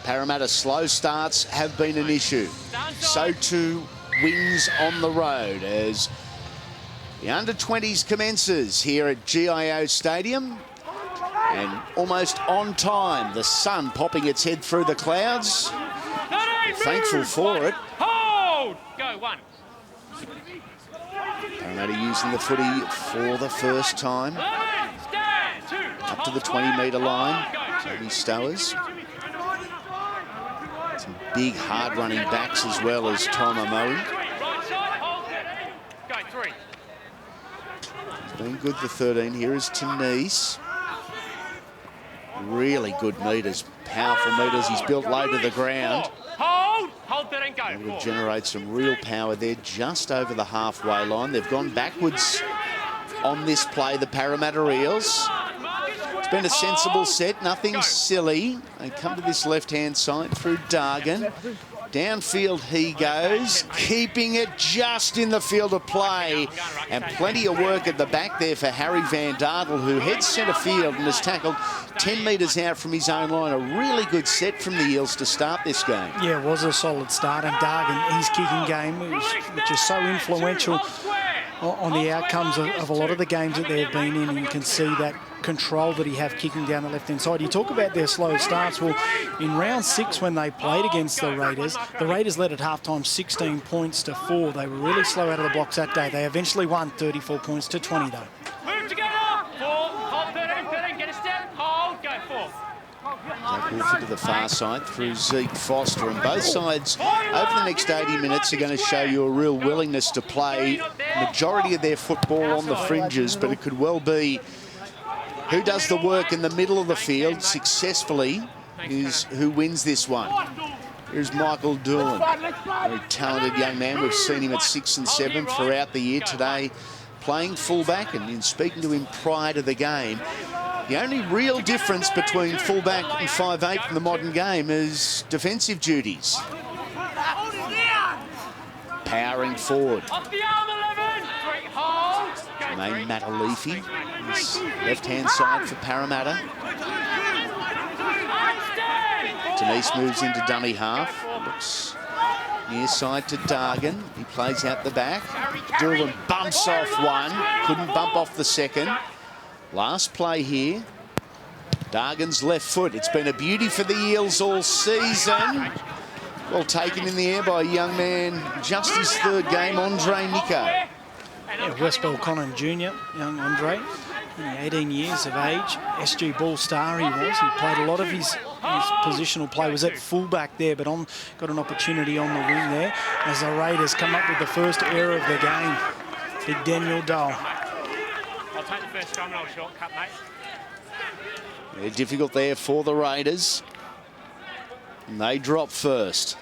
Parramatta slow starts have been an issue. So too wins on the road as the under-20s commences here at GIO Stadium. And almost on time, the sun popping its head through the clouds. Thankful for it. Hold! Go, one. Parramatta using the footy for the first time. Up to the 20-metre line. Toby Stowers. Some big, hard-running backs as well as Tom Amoe. He's been good, the 13. Here is Tanise. Really good metres, powerful metres. He's built low to the ground. Hold 13, go. Will generate some real power there just over the halfway line. They've gone backwards on this play, the Parramatta Eels. It's been a sensible set, nothing silly. They come to this left-hand side through Dargan. Downfield he goes, keeping it just in the field of play. And plenty of work at the back there for Harry Van Dartel, who heads centre field and has tackled 10 metres out from his own line. A really good set from the Eels to start this game. Yeah, it was a solid start. And Dargan, his kicking game, which is so influential on the outcomes of a lot of the games that they've been in. And you can see that control that he have kicking down the left-hand side. You talk about their slow starts. Well, in round 6 when they played against the Raiders led at halftime 16 points to 4. They were really slow out of the blocks that day. They eventually won 34 points to 20 though. Move together. 4, hold 13, get a step, hold, go 4. Jack Wolford to the far side through Zeke Foster, and both sides over the next 80 minutes are going to show you a real willingness to play majority of their football on the fringes, but it could well be who does the work in the middle of the field successfully is who wins this one. Here's Michael Doolan, very talented young man. We've seen him at 6 and 7 throughout the year. Today playing fullback, and in speaking to him prior to the game, the only real difference between fullback and 5'8" in the modern game is defensive duties. Powering forward. Jermaine Matalefi, left-hand side for Parramatta. Denise moves into dummy half. Looks near side to Dargan. He plays out the back. Doolan bumps off one. Couldn't bump off the second. Last play here. Dargan's left foot. It's been a beauty for the Eels all season. Well taken in the air by a young man, just his third game, Andre Nico. Yeah, Westbell Conan Jr., young Andre, only 18 years of age. SG Ball star he was. He played a lot of his positional play, was at fullback there, but got an opportunity on the wing there as the Raiders come up with the first error of the game. Big Daniel Dole. I'll take the first scrum and I'll shortcut, mate. Yeah, difficult there for the Raiders. And they drop first.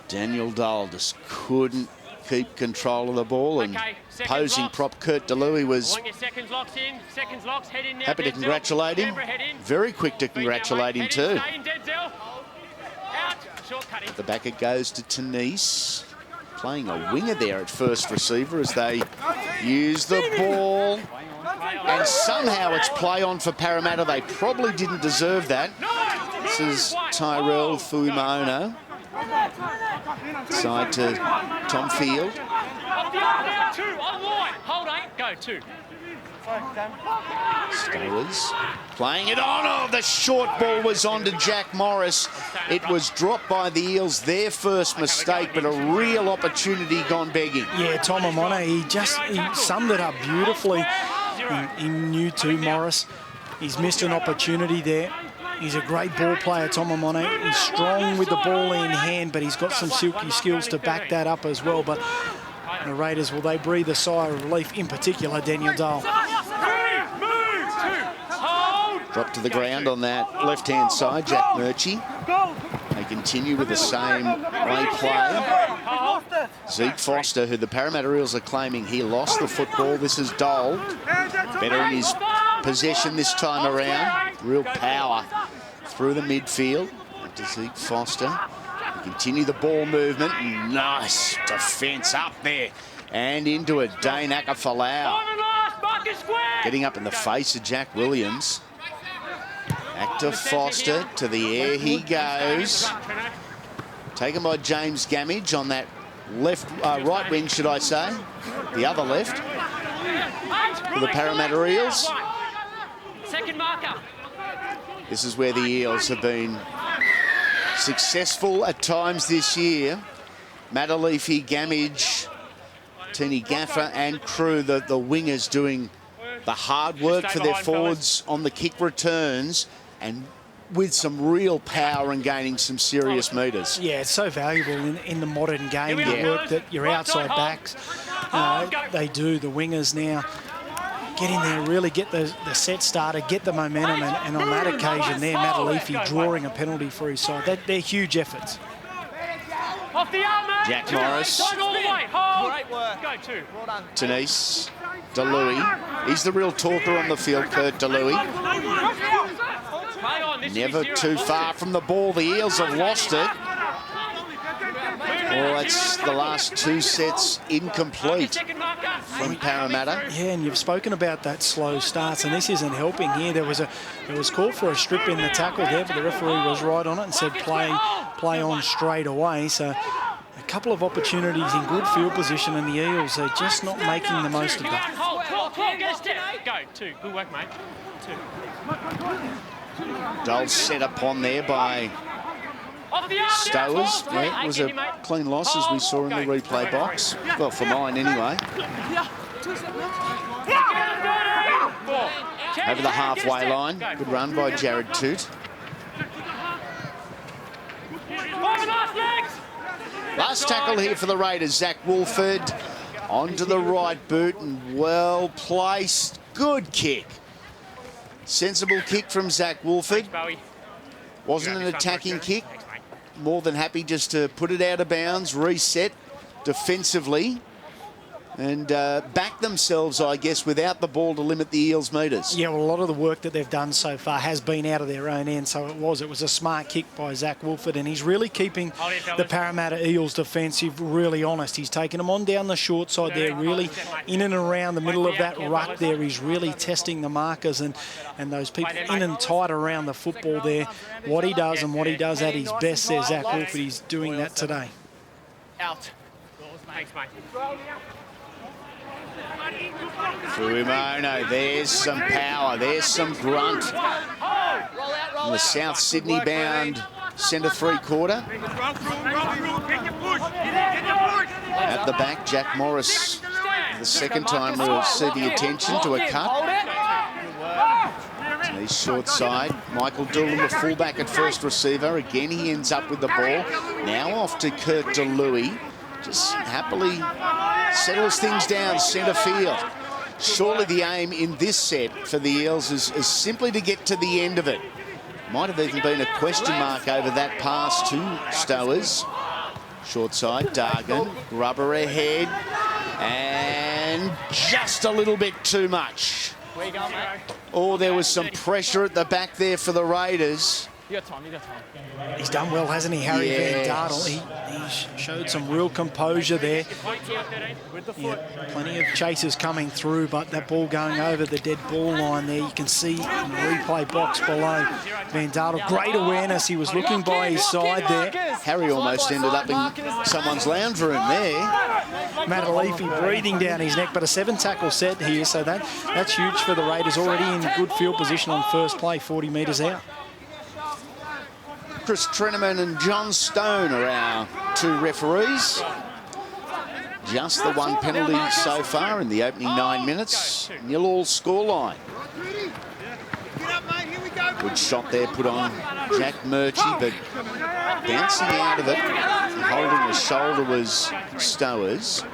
Daniel Dole just couldn't keep control of the ball, and posing prop Kurt DeLuey was happy to congratulate him. Very quick to congratulate him too. At the back it goes to Tanise, playing a winger there at first receiver as they use the ball. And somehow it's play on for Parramatta. They probably didn't deserve that. This is Tyrell Fuimaono. Side to Tom Field. Go 2. Stowers playing it on. Oh, the short ball was on to Jack Morris. It was dropped by the Eels, their first mistake, but a real opportunity gone begging. Yeah, Tom Amone, he summed it up beautifully. He knew too, Morris. He's missed an opportunity there. He's a great ball player, Tom Amone. He's strong with the ball in hand, but he's got some silky skills to back that up as well. But the Raiders, will they breathe a sigh of relief, in particular, Daniel Dole? Drop to the ground on that left-hand side, Jack Murchie. They continue with the same way play. Zeke Foster, who the Parramatta Eels are claiming he lost the football. This is Dole. Better in his possession this time around. Real power through the midfield. To Zeke Foster. They continue the ball movement. Nice defence up there. And into it, Dane Akafalau. Getting up in the face of Jack Williams. to Foster, to the air he goes. Taken by James Gamage on that left, right wing, should I say. The other left. For the Parramatta Eels. Second marker. This is where the Eels have been successful at times this year. Matalefi, Gamage, Teeny Gaffer and crew, the wingers doing the hard work for their forwards on the kick returns and with some real power and gaining some serious metres. Yeah, it's so valuable in the modern game, the work that your outside backs, they do, the wingers now. Get in there, really get the set started, get the momentum, and on that occasion there, Matalefi drawing a penalty for his side. They're huge efforts. Off the arm, Jack Morris. Great work. Go two. Well done. Denise, DeLuey. He's the real talker on the field, Kurt DeLuey. Never too far from the ball. The Eels have lost it. Well, that's the last two sets incomplete from Parramatta. Yeah, and you've spoken about that slow starts, and this isn't helping here. There was called for a strip in the tackle there, but the referee was right on it and said play on straight away. So a couple of opportunities in good field position, and the Eels are just not making the most of that. Go, two. Good work, mate. Two. Dole set upon there by Stowers. Yeah, it was a clean loss, as we saw in the replay box. Well, for mine anyway. Over the halfway line. Good run by Jared Toot. Last tackle here for the Raiders. Zach Wolford onto the right boot and well placed. Good kick. Sensible kick from Zach Wolford. Wasn't an attacking kick. More than happy just to put it out of bounds, reset defensively, and back themselves, I guess, without the ball to limit the Eels' metres. Yeah, well, a lot of the work that they've done so far has been out of their own end, so it was a smart kick by Zach Wolford, and he's really keeping the Parramatta Eels defensive really honest. He's taking them on down the short side there, really in and around the middle of that ruck there. He's really testing the markers and those people in and tight around the football there. What he does and what he does at his best there, Zach Wolford, he's doing that today. Out. Thanks, mate. Fuimono, there's some power, there's some grunt. In the South Sydney bound centre three-quarter. At the back, Jack Morris, the second time we'll see the attention to a cut. He's short side. Michael Doolan, the fullback at first receiver. Again, he ends up with the ball. Now off to Kurt DeLuey. Just happily settles things down centre field. Surely the aim in this set for the Eels is simply to get to the end of it. Might have even been a question mark over that pass to Stowers. Short side, Dargan, rubber ahead, and just a little bit too much. Oh, there was some pressure at the back there for the Raiders. You got time. He's done well, hasn't he, Harry Van Dartle? He showed some real composure there. Yeah, plenty of chasers coming through, but that ball going over the dead ball line there, you can see in the replay box below. Van Dartle, great awareness. He was looking by his side there. Harry almost ended up in someone's lounge room there. Matalefi breathing down his neck, but a 7-tackle set here, so that's huge for the Raiders. Already in good field position on first play, 40 metres out. Chris Treneman and John Stone are our two referees. Just the one penalty so far in the opening 9 minutes. 0-0 scoreline. Good shot there put on Jack Murchie, but bouncing out of it, holding the shoulder was Stowers.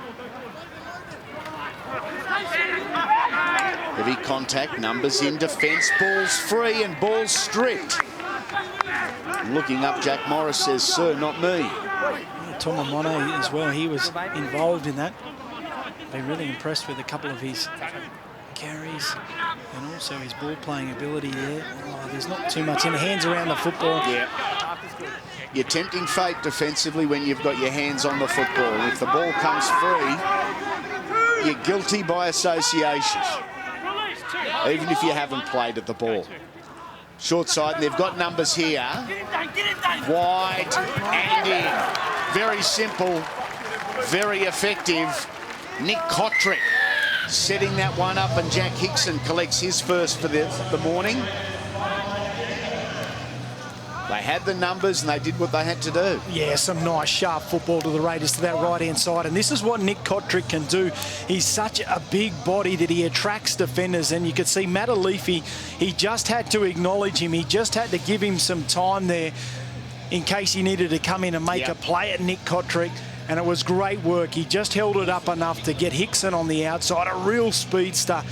Heavy contact, numbers in defence, ball's free and ball's stripped. Looking up, Jack Morris says, "Sir, not me." Tomamone as well, he was involved in that. Been really impressed with a couple of his carries and also his ball playing ability there. Oh, there's not too much in the hands around the football. Yeah. You're tempting fate defensively when you've got your hands on the football. If the ball comes free, you're guilty by association, even if you haven't played at the ball. Short side, and they've got numbers here. Wide and in. Very simple, very effective. Nick Kotrick setting that one up, and Jack Hickson collects his first for the morning. They had the numbers and they did what they had to do. Yeah, some nice sharp football to the Raiders to that right-hand side. And this is what Nick Kotrick can do. He's such a big body that he attracts defenders. And you could see Matt Alifi, he just had to acknowledge him. He just had to give him some time there in case he needed to come in and make a play at Nick Kotrick. And it was great work. He just held it up enough to get Hickson on the outside. A real speedster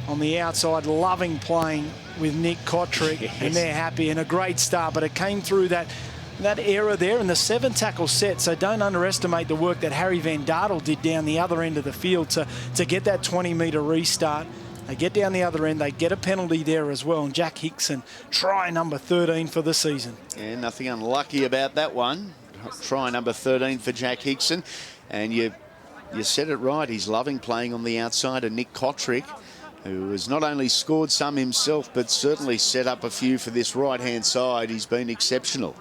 on the outside, loving playing with Nick Kotrick, and they're happy, and a great start. But it came through that error there in the 7-tackle set, so don't underestimate the work that Harry Van Dartel did down the other end of the field to get that 20-metre restart. They get down the other end, they get a penalty there as well, and Jack Hickson, try number 13 for the season. Yeah, nothing unlucky about that one. Try number 13 for Jack Hickson, and you said it right, he's loving playing on the outside of Nick Kotrick, who has not only scored some himself, but certainly set up a few for this right-hand side. He's been exceptional.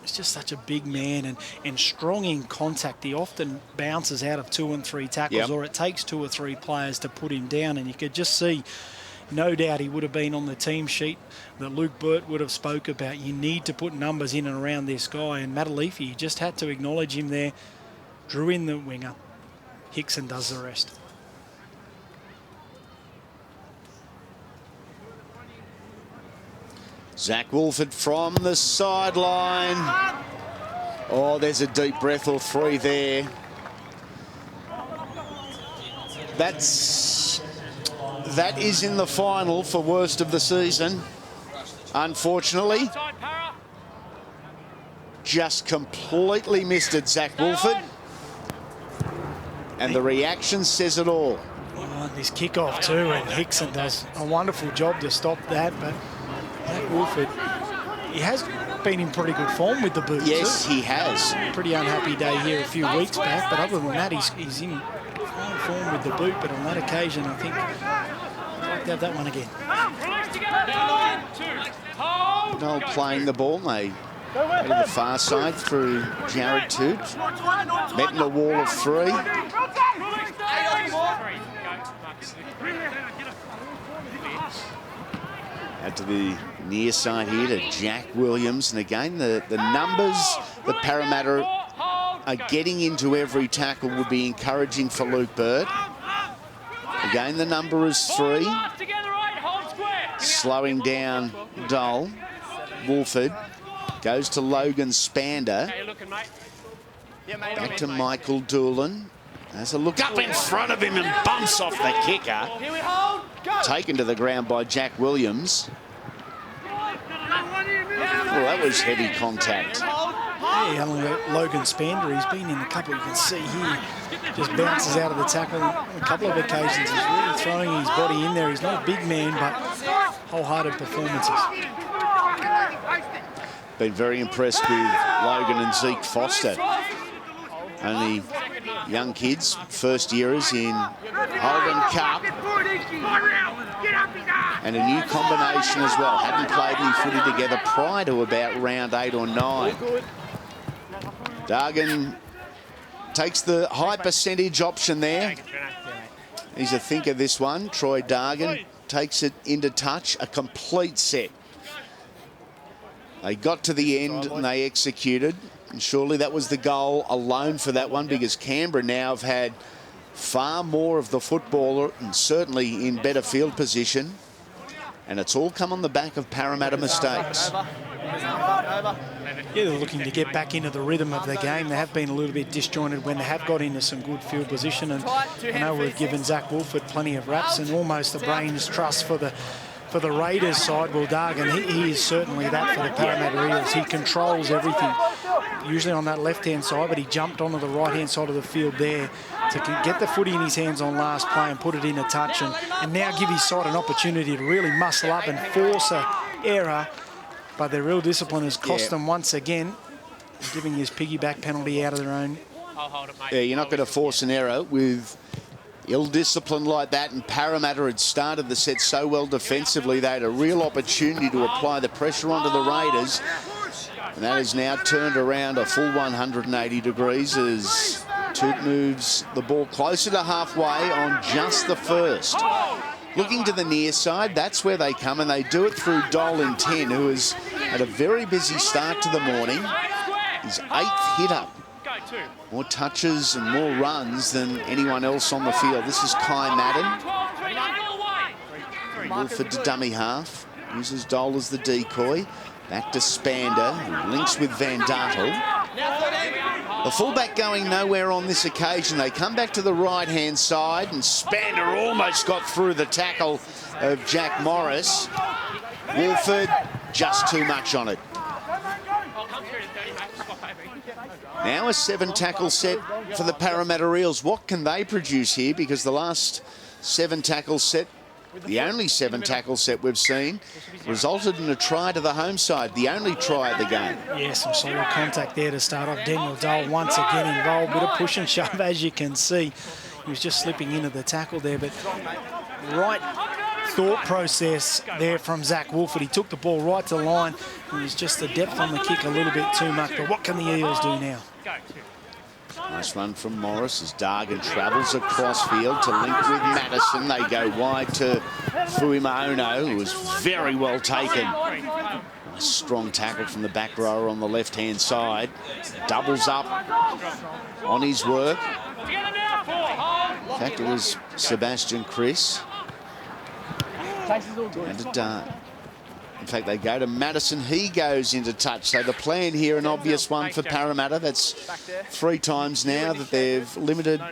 He's just such a big man and strong in contact. He often bounces out of 2 and 3 tackles, or it takes 2 or 3 players to put him down. And you could just see, no doubt he would have been on the team sheet that Luke Burt would have spoke about. You need to put numbers in and around this guy. And Matt Alifi, you just had to acknowledge him there. Drew in the winger. Hickson does the rest. Zach Wolford from the sideline. Oh, there's a deep breath or 3 there. That is in the final for worst of the season. Unfortunately, just completely missed it, Zach Wolford. And the reaction says it all. Oh, this kickoff too, and Hickson does a wonderful job to stop that. But Zach Wolford, he has been in pretty good form with the boots. Yes, he has. Pretty unhappy day here a few weeks back, but other than that, he's in fine form with the boot. But on that occasion, I think I'd like to have that one again. Noel playing the ball, they to the far side through Jared Toot. Met in a wall of 3. Out to the near side here to Jack Williams. And again, the numbers that Parramatta are getting into every tackle would be encouraging for Luke Burt. Again, the number is 3. Slowing down Dole. Wolford goes to Logan Spander. Back to Michael Doolan. There's a look up in front of him and bumps off the kicker. Taken to the ground by Jack Williams. Well, that was heavy contact. Yeah, young Logan Spander, he's been in a couple, you can see here, just bounces out of the tackle on a couple of occasions. He's really throwing his body in there. He's not a big man, but wholehearted performances. Been very impressed with Logan and Zeke Foster. Only young kids, first yearers in Holden Cup. And a new combination as well. Hadn't played any footy together prior to about round 8 or 9. Dargan takes the high percentage option there. He's a thinker, this one. Troy Dargan takes it into touch, a complete set. They got to the end and they executed. And surely that was the goal alone for that one, because Canberra now have had far more of the footballer and certainly in better field position. And it's all come on the back of Parramatta mistakes. Yeah, they're looking to get back into the rhythm of the game. They have been a little bit disjointed when they have got into some good field position. And I know we've given Zach Wolford plenty of raps and almost the brains trust for the Raiders side. Well, Dargan, he is certainly that for the Parramatta Eels. He controls everything, usually on that left-hand side, but he jumped onto the right-hand side of the field there to get the footy in his hands on last play and put it in a touch, and now give his side an opportunity to really muscle up and force an error. But their real discipline has cost them once again, giving his piggyback penalty out of their own. Yeah, you're not going to force an error with Ill-disciplined like that, and Parramatta had started the set so well defensively, they had a real opportunity to apply the pressure onto the Raiders. And that has now turned around a full 180 degrees as Toot moves the ball closer to halfway on just the first. Looking to the near side, that's where they come, and they do it through Dolan 10, who has had a very busy start to the morning. His 8th hit up. More touches and more runs than anyone else on the field. This is Kai Madden. Wilford to dummy half. Uses Dole as the decoy. Back to Spander, who links with Van Dartel. The fullback going nowhere on this occasion. They come back to the right-hand side, and Spander almost got through the tackle of Jack Morris. Wilford, just too much on it. Now a 7-tackle set for the Parramatta Eels. What can they produce here? Because the last 7-tackle set, the only 7-tackle set we've seen, resulted in a try to the home side, the only try of the game. Yeah, some solid contact there to start off. Daniel Dole once again involved, bit of push and shove, as you can see. He was just slipping into the tackle there, but right thought process there from Zach Wolford. He took the ball right to the line. It was just the depth on the kick a little bit too much, but what can the Eels do now? Nice run from Morris as Dargan travels across field to link with Madison. They go wide to Fuimaono, who was very well taken. Nice strong tackle from the back rower on the left-hand side. Doubles up on his work. In fact, it was Sebastian Chris. And a dart. In fact, they go to Madison. He goes into touch. So the plan here, an obvious one for Parramatta. That's 3 times now that they've limited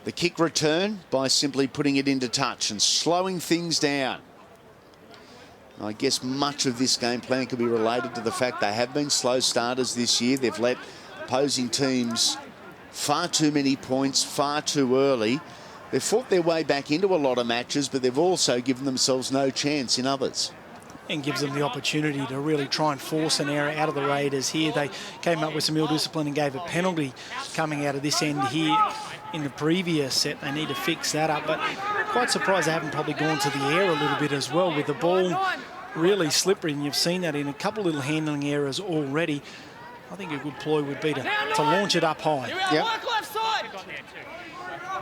the kick return by simply putting it into touch and slowing things down. I guess much of this game plan could be related to the fact they have been slow starters this year. They've let opposing teams far too many points far too early. They've fought their way back into a lot of matches, but they've also given themselves no chance in others. And gives them the opportunity to really try and force an error out of the Raiders here. They came up with some ill discipline and gave a penalty coming out of this end here in the previous set. They need to fix that up, but quite surprised they haven't probably gone to the air a little bit as well, with the ball really slippery, and you've seen that in a couple little handling errors already. I think a good ploy would be to launch it up high. Yep.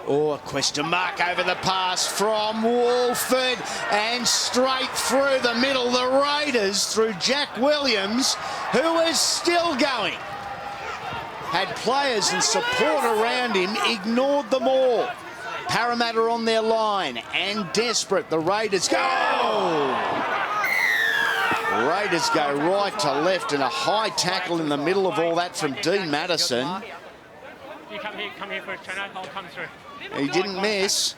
Oh, a question mark over the pass from Wolford, and straight through the middle. The Raiders through Jack Williams, who is still going. Had players and support around him, ignored them all. Parramatta on their line and desperate. The Raiders go. Raiders go right to left, and a high tackle in the middle of all that from Dean Madison. You come here for a turn. I'll come through. He didn't miss.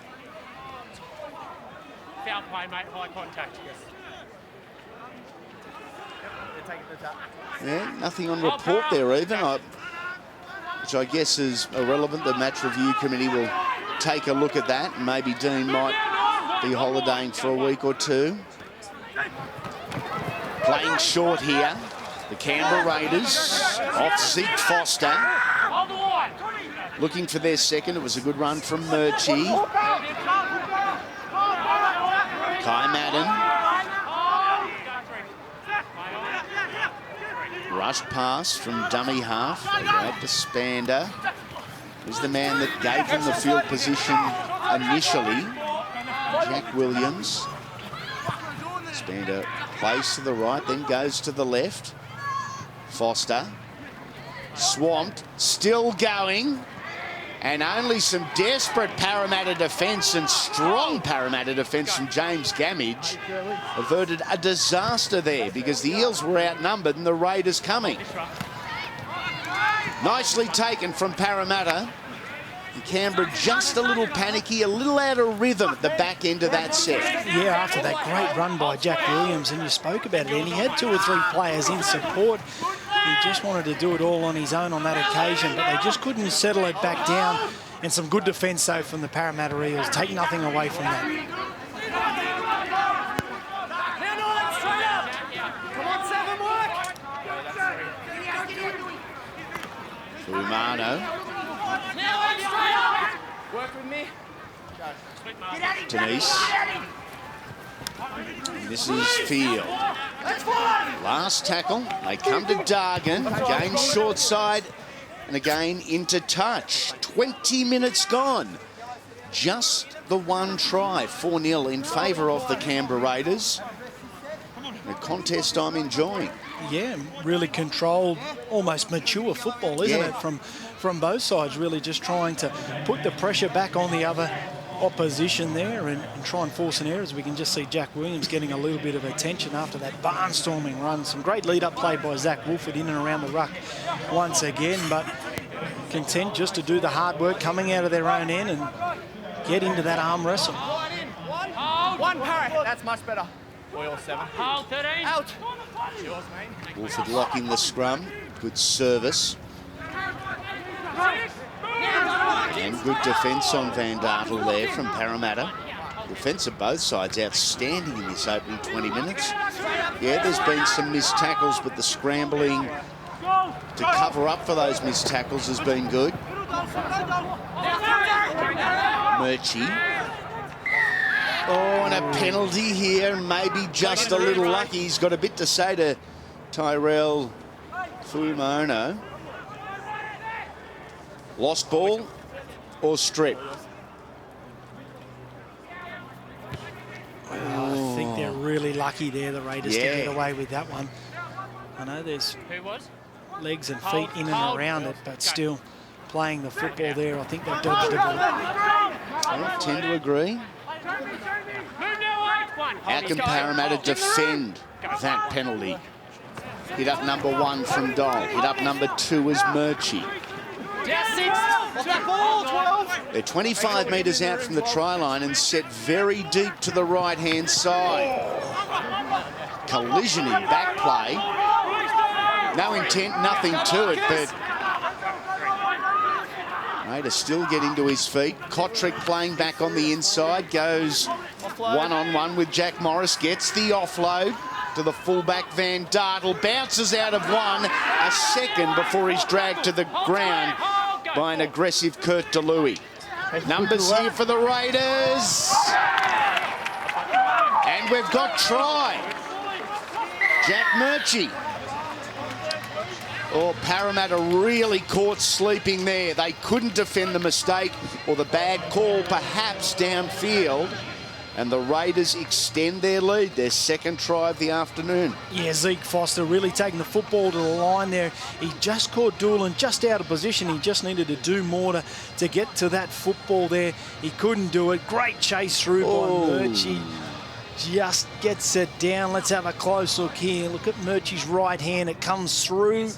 Foul play, mate. High contact. Yeah, nothing on report there even, which I guess is irrelevant. The match review committee will take a look at that, and maybe Dean might be holidaying for a week or two. Playing short here, the Canberra Raiders off Zeke Foster. Looking for their second. It was a good run from Murchie. Kai Madden. Rushed pass from dummy half. They go out to Spander. He's the man that gave them the field position initially. Jack Williams. Spander plays to the right, then goes to the left. Foster. Swamped. Still going. And only some desperate Parramatta defence and strong Parramatta defence from James Gamage averted a disaster there, because the Eels were outnumbered and the Raiders coming. Nicely taken from Parramatta. And Canberra just a little panicky, a little out of rhythm at the back end of that set. Yeah, after that great run by Jack Williams, and you spoke about it, and he had 2 or 3 players in support. He just wanted to do it all on his own on that occasion, but they just couldn't settle it back down. And some good defence, though, from the Parramatta Eels. Take nothing away from that. Fuimaono. Work with me. Denise. And this is Field. Last tackle. They come to Dargan. Again short side. And again into touch. 20 minutes gone. Just the one try. 4-0 in favour of the Canberra Raiders. A contest I'm enjoying. Yeah, really controlled, almost mature football, isn't it? From both sides, really just trying to put the pressure back on the other opposition there and try and force an error. As we can just see Jack Williams getting a little bit of attention after that barnstorming run. Some great lead-up play by Zach Wolford in and around the ruck once again, but content just to do the hard work coming out of their own end and get into that arm wrestle. One parry, that's much better. Oil 7. Hold 13. Out. Yours, mate. Wolford locking the scrum. Good service. And good defence on Van Dartel there from Parramatta. Defence of both sides outstanding in this opening 20 minutes. Yeah, there's been some missed tackles, but the scrambling to cover up for those missed tackles has been good. Murchie. Oh, and a penalty here, maybe just a little lucky. He's got a bit to say to Tyrell Fumono. Lost ball or strip? I think they're really lucky there, the Raiders, to get away with that one. I know there's legs and feet in and around it, but still playing the football there. I think they've dodged a ball. I tend to agree. How can Parramatta defend that penalty? Hit up number 1 from Dole. Hit up number 2 is Murchie. They're 25 metres out from the try line and set very deep to the right-hand side. Collision in back play. No intent, nothing to it, but Raiders still getting to his feet. Kotrick playing back on the inside, goes one-on-one with Jack Morris, gets the offload to the fullback Van Dartel, bounces out of one, a second before he's dragged to the ground by an aggressive Kurt DeLuey. Numbers here for the Raiders. And we've got try. Jack Murchie. Oh, Parramatta really caught sleeping there. They couldn't defend the mistake or the bad call, perhaps downfield. And the Raiders extend their lead, their second try of the afternoon. Yeah, Zeke Foster really taking the football to the line there. He just caught Doolan just out of position. He just needed to do more to get to that football there. He couldn't do it. Great chase through by Murchie. Just gets it down. Let's have a close look here. Look at Murchie's right hand. It comes through.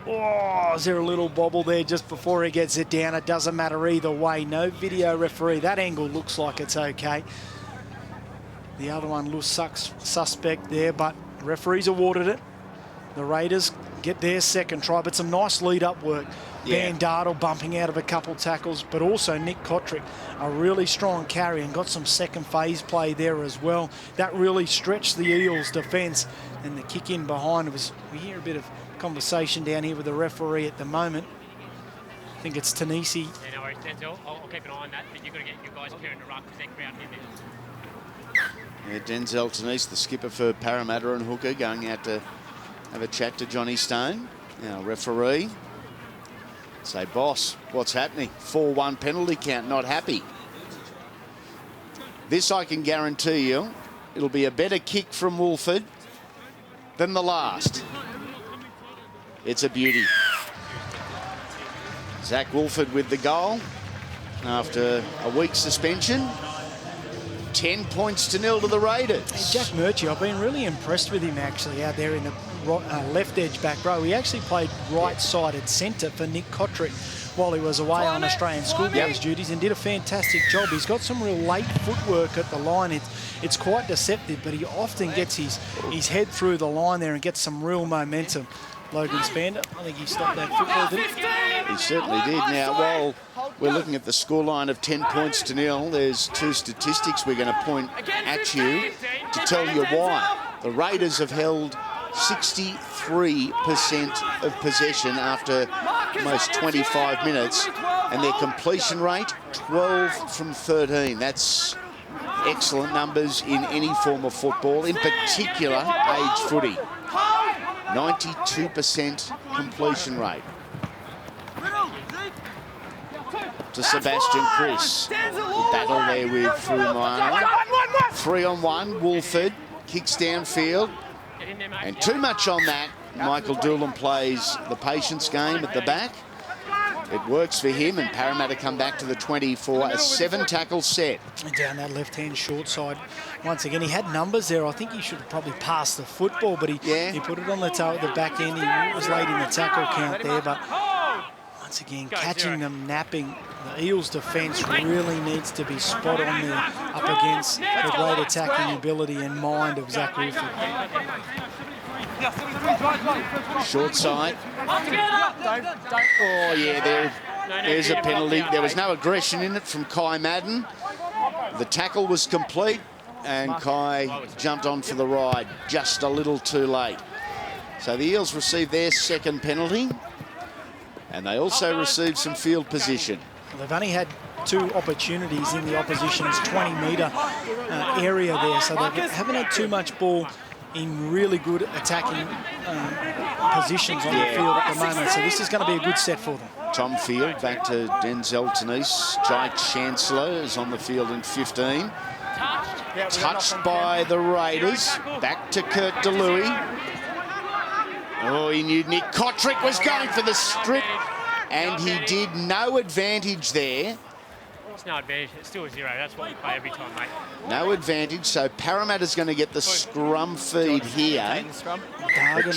Oh, is there a little bobble there just before he gets it down? It doesn't matter either way. No video referee. That angle looks like it's okay. The other one looks suspect there, but the referees awarded it. The Raiders get their second try, but some nice lead-up work. Yeah. Van Dartel bumping out of a couple tackles, but also Nick Kotrick, a really strong carry and got some second phase play there as well. That really stretched the Eels' defence. And the kick in behind was, we hear a bit of conversation down here with the referee at the moment. I think it's Tanisi. Yeah, no worries, Denzel. I'll keep an eye on that, but you've got to get your guys clearing the ruck because they're crowding in there. Yeah, Denzel Tanisi, the skipper for Parramatta and hooker, going out to have a chat to Johnny Stone. Now, referee. Say, boss, what's happening? 4-1 penalty count, not happy. This I can guarantee you, it'll be a better kick from Wolford than the last. It's a beauty. Zach Wolford with the goal after a week's suspension. 10 points to 0 to the Raiders. Hey, Jack Murchie, I've been really impressed with him actually out there in the left edge back row. He actually played right-sided centre for Nick Kotrick while he was away on Australian schoolboys duties and did a fantastic job. He's got some real late footwork at the line. It's quite deceptive, but he often gets his head through the line there and gets some real momentum. Logan Spander, I think he stopped that football, didn't he? He certainly did. Now, while we're looking at the scoreline of 10 points to 0, there's two statistics we're going to point at you to tell you why. The Raiders have held 63% of possession after almost 25 minutes, And their completion rate, 12 from 13. That's excellent numbers in any form of football, in particular age footy. 92% completion rate. To Sebastian Chris. Battle there with Frumana. 3-on-1, Wolford kicks downfield. And too much on that. Michael Doolan plays the patience game at the back. It works for him, and Parramatta come back to the 20 for a 7-tackle set. Down that left-hand short side. Once again, he had numbers there. I think he should have probably passed the football, but he put it on the toe at the back end. He was late in the tackle count there, but once again, catching them napping. The Eels' defence really needs to be spot on there up against the great attacking ability and mind of Zach Wilford. Short side. Oh, yeah, there's a penalty. There was no aggression in it from Kai Madden. The tackle was complete, and Kai jumped on for the ride just a little too late. So the Eels received their second penalty, and they also received some field position. Well, they've only had 2 opportunities in the opposition's 20-metre area there, so they haven't had too much ball in really good attacking positions on the field at the moment. So this is going to be a good set for them. Tom Field back to Denzel Tenise. Jai Chancellor is on the field in 15. Touched by the Raiders. Back to Kurt DeLuey. Oh, he knew Nick Kotrick was going for the strip, and he did. No advantage there. It's no advantage. It's still a 0. That's what we play every time, mate. No advantage. So Parramatta's going to get the scrum feed here.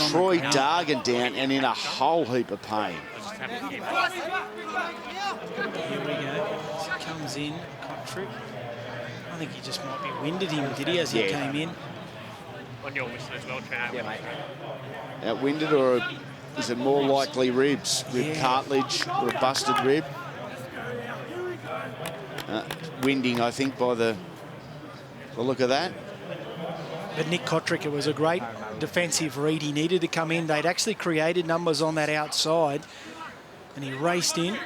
Troy Dargan down and in a whole heap of pain. Here we go. As he comes in, Kotrick. I think he just might be winded him, did he, as he came in? On your whistle as well, Trent. Yeah, mate. Outwinded, or is it more likely ribs? Rib cartilage or a busted rib? Winding, I think, by the look of that. But Nick Kotrick, it was a great defensive read. He needed to come in. They'd actually created numbers on that outside, and he raced in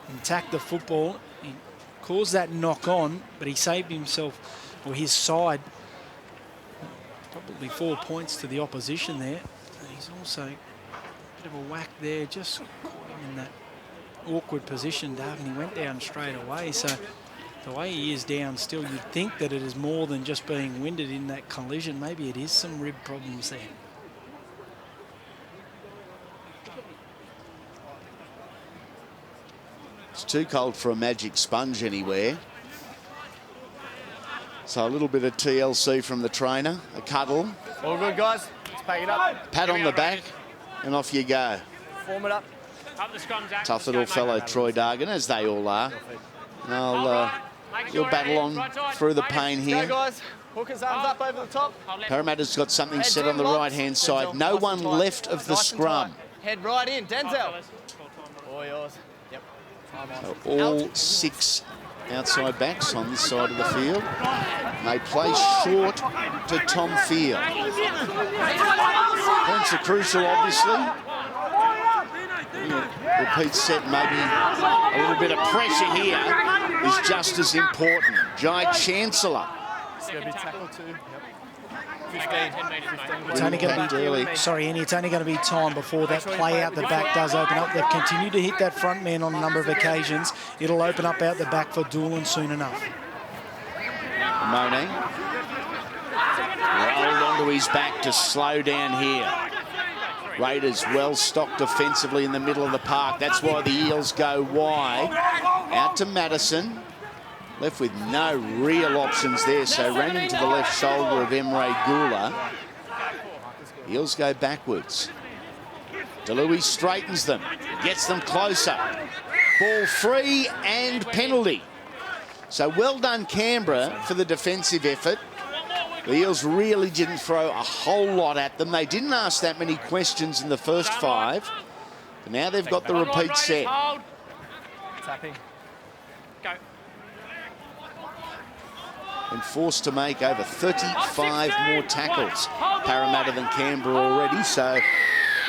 and tacked the football. He caused that knock on, but he saved himself, or his side, probably 4 points to the opposition there. And he's also a bit of a whack there, just caught him in that awkward position, Dargan. He went down straight away. So the way he is down still, you'd think that it is more than just being winded in that collision. Maybe it is some rib problems there. It's too cold for a magic sponge anywhere. So a little bit of TLC from the trainer, a cuddle. All good, guys. Let's pack it up. Pat on the back, and off you go. Form it up. Up the scrum, Zach. Tough little fellow, Troy Dargan, as they all are. You'll battle on through the pain here. Go, guys. Hooker's arms up over the top. Parramatta's got something set on the right-hand side. No one left of the scrum. Head right in. Denzel. All yours. Yep. So all 6 outside backs on this side of the field. They play short to Tom Field. Points are crucial, obviously. Repeat set, maybe a little bit of pressure here is just as important. Jai Chancellor. It's going to be tackle 2. Yep. 15. It's only going to be, sorry, Annie, it's only going to be time before that play out the back does open up. They've continued to hit that front man on a number of occasions. It'll open up out the back for Doolan soon enough. Monet rolled onto his back to slow down here. Raiders well stocked defensively in the middle of the park. That's why the Eels go wide. Out to Madison. Left with no real options there, so ran into the left shoulder of Emre Gula. Eels go backwards. DeLuey straightens them, gets them closer. Ball free and penalty. So well done, Canberra, for the defensive effort. The Eels really didn't throw a whole lot at them. They didn't ask that many questions in the first 5. But now they've got the repeat set. Tapping. Go. And forced to make over 35 more tackles, Parramatta, than Canberra already. So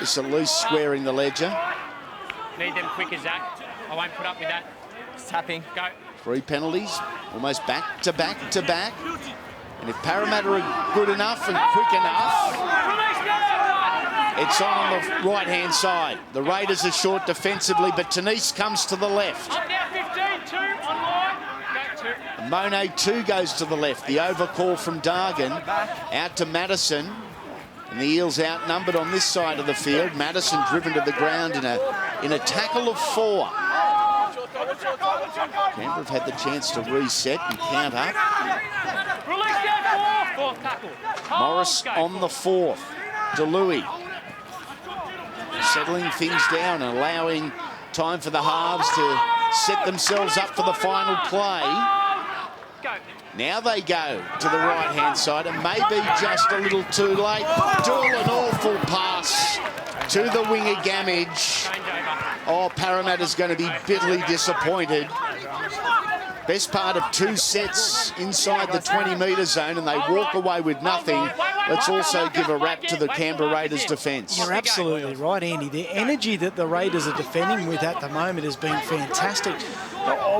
it's at least squaring the ledger. Need them quicker, Zach. I won't put up with that. It's tapping. Go. 3 penalties, almost back to back to back. And if Parramatta are good enough and quick enough, it's on the right-hand side. The Raiders are short defensively, but Denise comes to the left. Up now, 15, 2, online. Go, 2. Monet 2 goes to the left. The overcall from Dargan out to Madison. And the Eels outnumbered on this side of the field. Madison driven to the ground in a tackle of 4. Canberra have had the chance to reset and count up. Release that 4. 4th tackle. Morris on the 4th. DeLuey settling things down and allowing time for the halves to set themselves up for the final play. Go. Now they go to the right-hand side and maybe just a little too late. Dool, an awful pass to the winger Gamage. Oh, Parramatta's going to be bitterly disappointed. Best part of 2 sets inside the 20-metre zone and they walk away with nothing. Let's also give a rap to the Canberra Raiders defence. You're absolutely right, Andy. The energy that the Raiders are defending with at the moment has been fantastic.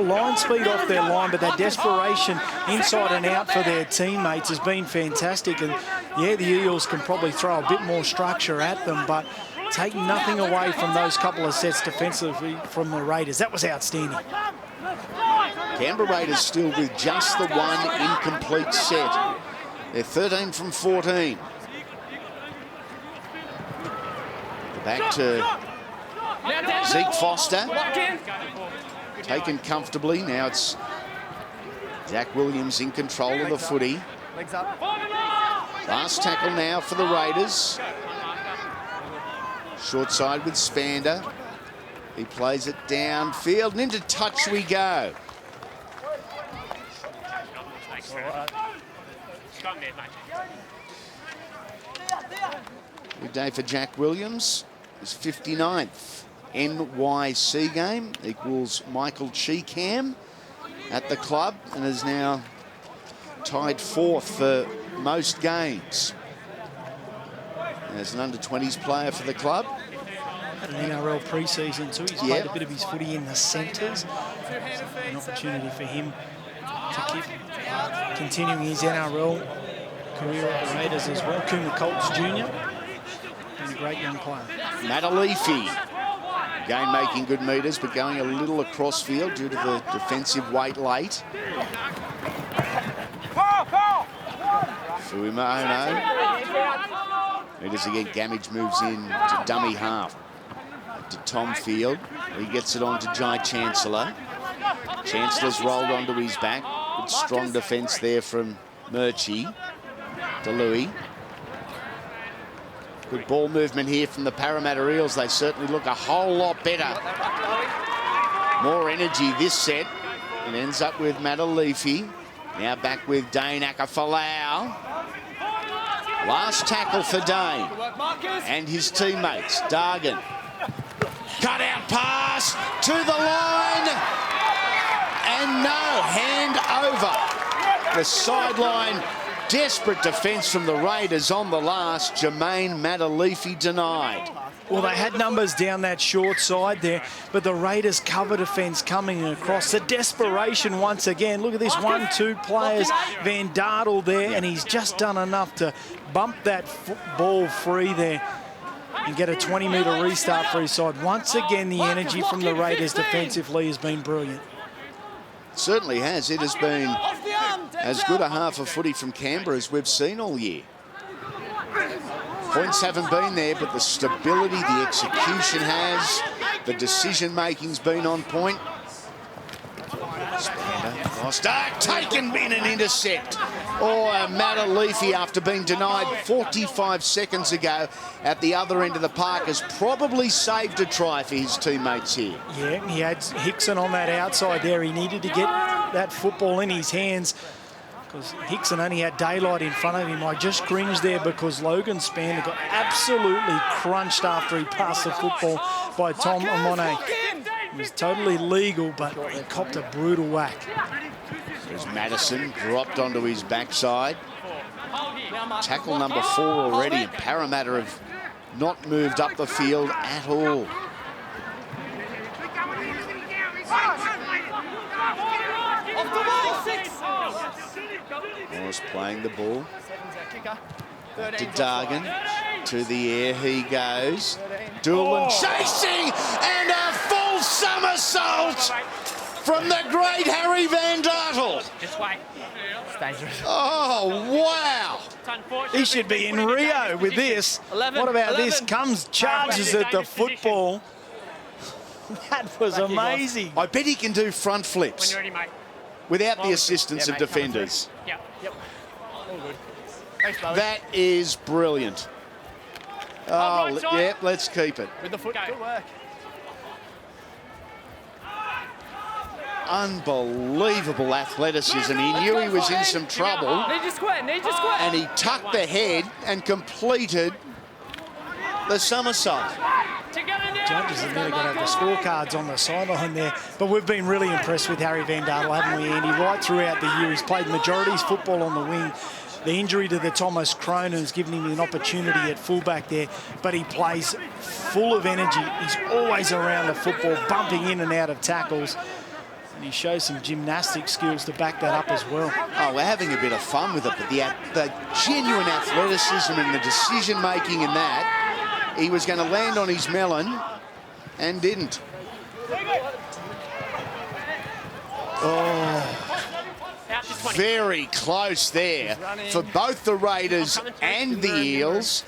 Line speed off their line, but that desperation inside and out for their teammates has been fantastic. And yeah, the Eels can probably throw a bit more structure at them, but take nothing away from those couple of sets defensively from the Raiders. That was outstanding. Canberra Raiders still with just the 1 incomplete set. They're 13 from 14. Back to Zeke Foster. Taken comfortably. Now it's Jack Williams in control of the footy. Legs up. Last tackle now for the Raiders. Short side with Spander. He plays it downfield and into touch we go. Good day for Jack Williams. His 59th NYC game equals Michael Cheekham at the club and is now tied 4th for most games. As an under-20s player for the club. Had an NRL pre-season too. He's played a bit of his footy in the centres. So an opportunity for him to keep continuing his NRL career at the Raiders as well. Coomer Colts Jr. and a great young player. Matalefi, again making good metres, but going a little across field due to the defensive weight late. Fuimaono. Metres again, Gamage moves in to dummy half. To Tom Field. He gets it on to Jai Chancellor. Chancellor's rolled onto his back. Good strong defence there from Murchie. DeLuey. Good ball movement here from the Parramatta Eels. They certainly look a whole lot better. More energy this set. It ends up with Matalefi. Now back with Dane Akafalau. Last tackle for Dane. And his teammates. Dargan. Cut out pass to the line. And no, hand over. The sideline, desperate defence from the Raiders on the last. Jermaine Matalefi denied. Well, they had numbers down that short side there, but the Raiders cover defence coming across. The desperation once again. Look at this 1-2 players. Van Dartel there, and he's just done enough to bump that ball free there and get a 20-metre restart for his side. Once again, the energy from the Raiders defensively has been brilliant. Certainly has. It has been as good a half of footy from Canberra as we've seen all year. Points haven't been there, but the stability, the execution has. The decision-making's been on point. Stark taken in an intercept. Oh, Matalefi, after being denied 45 seconds ago at the other end of the park, has probably saved a try for his teammates here. Yeah, he had Hickson on that outside there. He needed to get that football in his hands because Hickson only had daylight in front of him. I just cringed there because Logan Spander got absolutely crunched after he passed the football by Tom Amone. It was totally legal, but he copped a brutal whack. There's Madison dropped onto his backside. Tackle number 4 already, and Parramatta have not moved up the field at all. Morris playing the ball. 7's our kicker. To 13's Dargan. offside. To the air he goes. 13. Doolan chasing and a full somersault from the great Harry Van Dartel. Just wait. It's dangerous. Oh, wow. It's unfortunate. He should be in Rio with this. 11, What about 11. this? Comes, charges at the football. That was Back he goes. amazing. I bet he can do front When flips you're ready, mate. without the assistance Yeah, of mate, coming through. defenders. Yeah. Yep. All good. Thanks, Bowie. That is brilliant. Oh, right side. yep, let's keep it. With the foot. Go. Good work. Unbelievable athleticism. He knew he was in some trouble, Need your square. Need your square. and he tucked the head and completed the somersault. Together now. Judges have nearly got to have the scorecards on the sideline there. But we've been really impressed with Harry Van Dartel, haven't we, Andy? Right throughout the year, he's played majority of his football on the wing. The injury to the Thomas Cronin has given him an opportunity at fullback there, but he plays full of energy. He's always around the football, bumping in and out of tackles. And he shows some gymnastic skills to back that up as well. Oh, we're having a bit of fun with it, but the genuine athleticism and the decision-making in that, he was going to land on his melon and didn't. Out to 20. Very close there for both the Raiders and the Eels.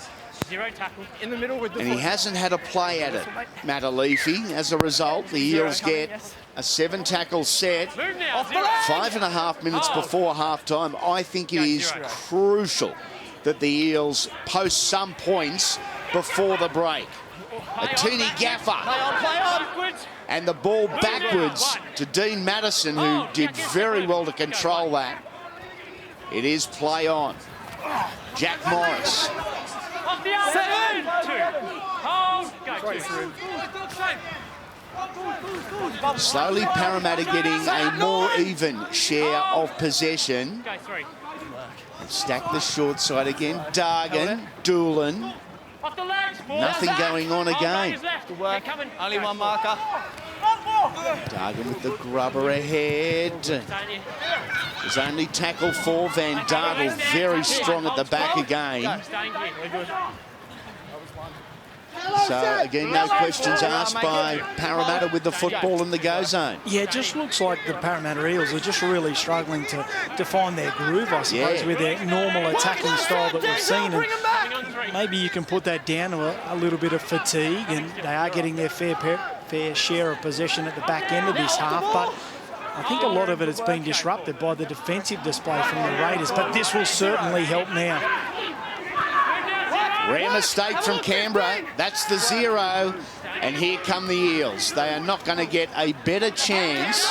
Zero tackle. In the middle with the And he foot. hasn't had a play at it, Matalifi. As a result, the Eels get a 7-tackle set. Move now. Off the Zero. leg. 5.5 minutes before half-time. I think it is crucial that the Eels post some points before the break. A teeny gaffer. Play on, play on. Backwards. And the ball backwards to Dean Madison, who did very well to control that. It is play on. Jack Morris. Off the outside. 7. 2. Hold. Go. 2. Slowly Parramatta getting a more even share of possession. Go 3. Stack the short side again. Dargan, Doolan. Off the legs. 4. Nothing going on again. Raiders left. Good work. They're coming. Only Go one 4. marker. Dargan with the grubber ahead. Stay in. There's only tackle for Van Dartel. Very strong at the back again. Staying here. Very good. So again, no questions asked by Parramatta with the football in the go zone. Yeah, it just looks like the Parramatta Eels are just really struggling to find their groove, I suppose, Yeah. with their normal attacking style that we've seen. And Bring him back. On 3. maybe you can put that down to a little bit of fatigue, and they are getting their fair share of possession at the back end of this half. But I think a lot of it has been disrupted by the defensive display from the Raiders. But this will certainly help now. Rare mistake from Canberra. That's the 0. And here come the Eels. They are not going to get a better chance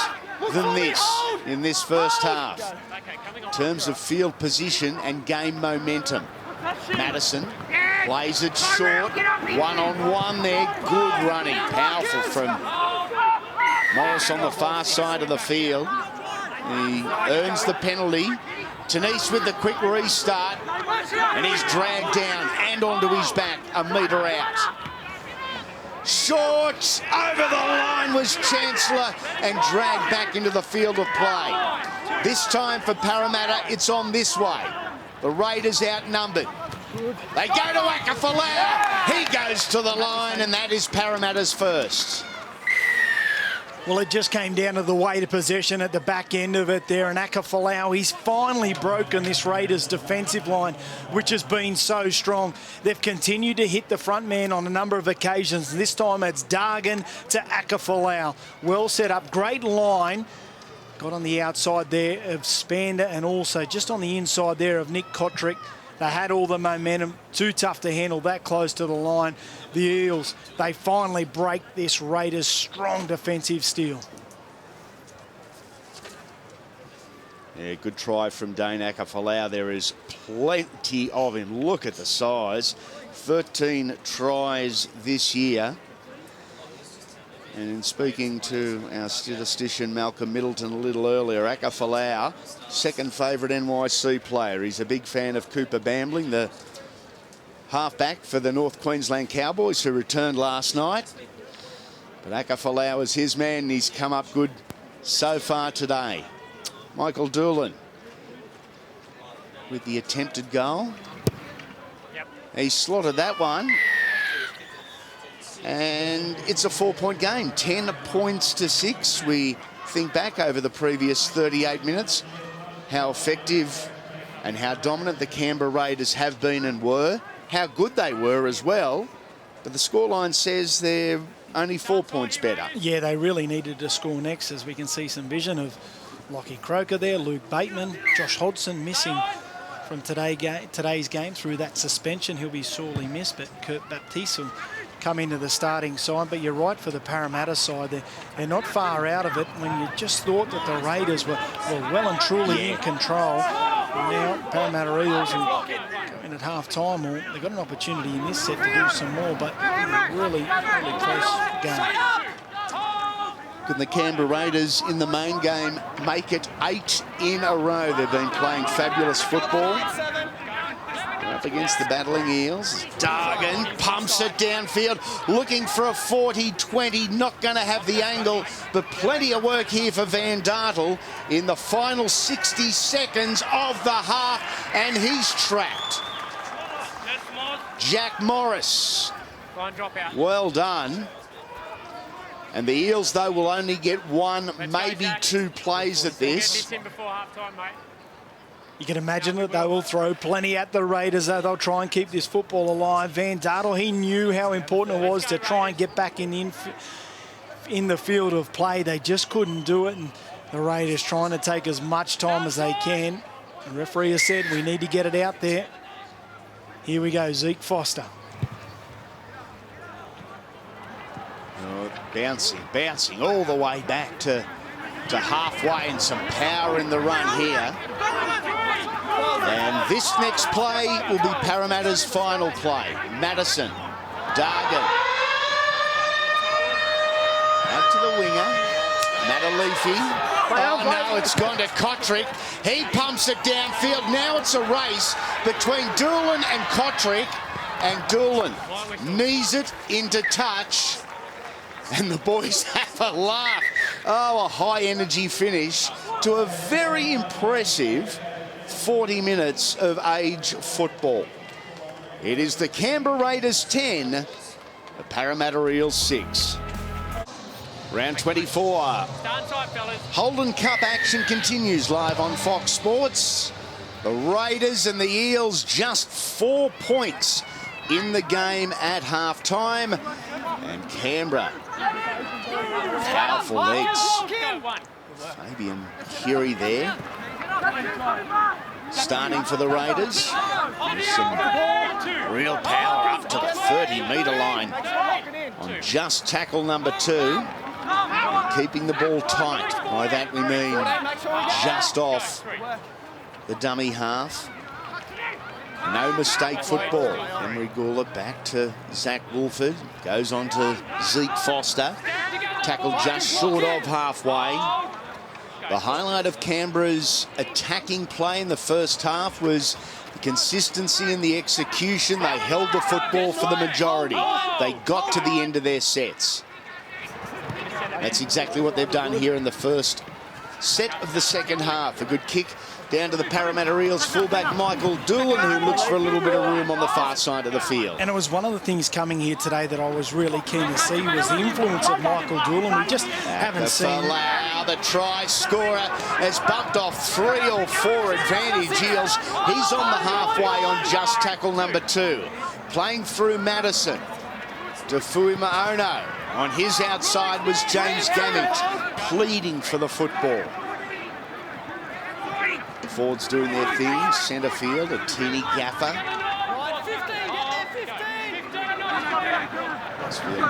than this in this first half. Okay, coming on. In terms of field position and game momentum. Madison plays it short. One-on-one there. Good running. Powerful from Morris on the far side of the field. He earns the penalty. Tanise with the quick restart. And he's dragged down and onto his back a metre out. Short over the line was Chancellor and dragged back into the field of play. This time for Parramatta, it's on this way. The Raiders outnumbered. They go to Akafalau. He goes to the line, and that is Parramatta's first. Well, it just came down to the weight of possession at the back end of it there. And Akafalau, he's finally broken this Raiders defensive line, which has been so strong. They've continued to hit the front man on a number of occasions. This time it's Dargan to Akafalau. Well set up, great line. Got on the outside there of Spander and also just on the inside there of Nick Kotrick. They had all the momentum, too tough to handle that close to the line. The Eels, they finally break this Raiders' strong defensive steal. Yeah, good try from Dane Akafalau. There is plenty of him. Look at the size. 13 tries this year. And in speaking to our statistician Malcolm Middleton a little earlier, Akafalau, second favourite NYC player. He's a big fan of Cooper Bambling, the halfback for the North Queensland Cowboys, who returned last night. But Akafalau is his man, and he's come up good so far today. Michael Doolan. with the attempted goal. Yep. He slotted that one. And it's a 4-point game, 10 points to 6. We think back over the previous 38 minutes, how effective and how dominant the Canberra Raiders have been and were, how good they were as well. But the scoreline says they're only 4 points better. Yeah, they really needed to score next, as we can see some vision of Lockie Croker there, Luke Bateman, Josh Hodgson missing from today's game through that suspension. He'll be sorely missed, but Kurt Baptiste will come into the starting side. But you're right, for the Parramatta side, they're not far out of it when you just thought that the Raiders were well and truly in control. And now Parramatta Eels in at half-time, well, they've got an opportunity in this set to do some more, but really close game. Can the Canberra Raiders in the main game make it 8 in a row? They've been playing fabulous football. They're up against the battling Eels. Dargan pumps it downfield, looking for a 40-20. Not going to have the angle, but plenty of work here for Van Dartel in the final 60 seconds of the half, and he's trapped. Jack Morris. Well done. And the Eels, though, will only get one, maybe two plays at this. You can imagine that they will throw plenty at the Raiders, though. They'll try and keep this football alive. Van Dartel, he knew how important it was to try and get back in the field of play. They just couldn't do it, and the Raiders trying to take as much time as they can. The referee has said we need to get it out there. Here we go, Zeke Foster. Oh, bouncing all the way back to halfway, and some power in the run here. And this next play will be Parramatta's final play. Madison, Dargan. Out to the winger. Matalefi. Oh, no, it's gone to Kotrick. He pumps it downfield. Now it's a race between Doolan and Kotrick. And Doolan knees it into touch. And the boys have a laugh. Oh, a high-energy finish to a very impressive 40 minutes of age football. It is the Canberra Raiders 10, the Parramatta Eels 6. Round 24. Holden Cup action continues live on Fox Sports. The Raiders and the Eels just 4 points in the game at half-time. And Canberra, powerful legs. Fabian Curie there. Starting for the Raiders. There's some real power up to the 30-metre line on just tackle number 2. And keeping the ball tight. By that we mean just off the dummy half. No mistake football. Henry Gawler back to Zach Wolford. Goes on to Zeke Foster. Tackled just short of halfway. The highlight of Canberra's attacking play in the first half was the consistency in the execution. They held the football for the majority. They got to the end of their sets. That's exactly what they've done here in the first set of the second half. A good kick down to the Parramatta Eels fullback Michael Doolan, who looks for a little bit of room on the far side of the field. And it was one of the things coming here today that I was really keen to see was the influence of Michael Doolan. We just haven't seen... The try scorer has bumped off 3 or 4 advantage Eels. He's on the halfway on just tackle number 2. Playing through Madison to Fuima Ono. On his outside was James Gamage, pleading for the football. The forwards doing their thing. Centre field, a teeny gaffer.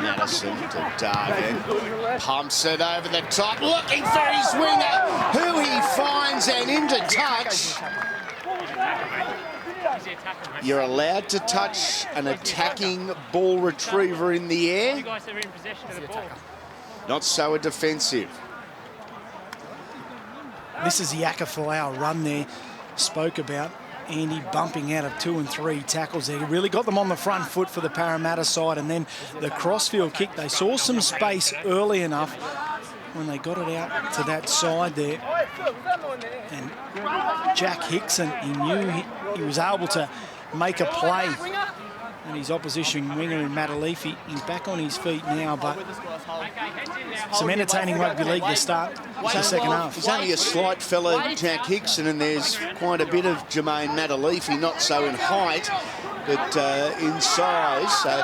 Madison to Dargan. Pumps it over the top, looking for his winger, who he finds and into touch. You're allowed to touch an attacking ball retriever in the air. Not so a defensive. This is the Akafolau run there. Spoke about Andy bumping out of 2 and 3 tackles there. He really got them on the front foot for the Parramatta side, and then the crossfield kick. They saw some space early enough when they got it out to that side there. And Jack Hickson. He knew he was able to make a play. And his opposition winger in Matalifi, he's back on his feet now, but some entertaining rugby league to start the second half. He's only a slight fella, Jack Hickson, and there's quite a bit of Jermaine Matalifi, not so in height, but in size. So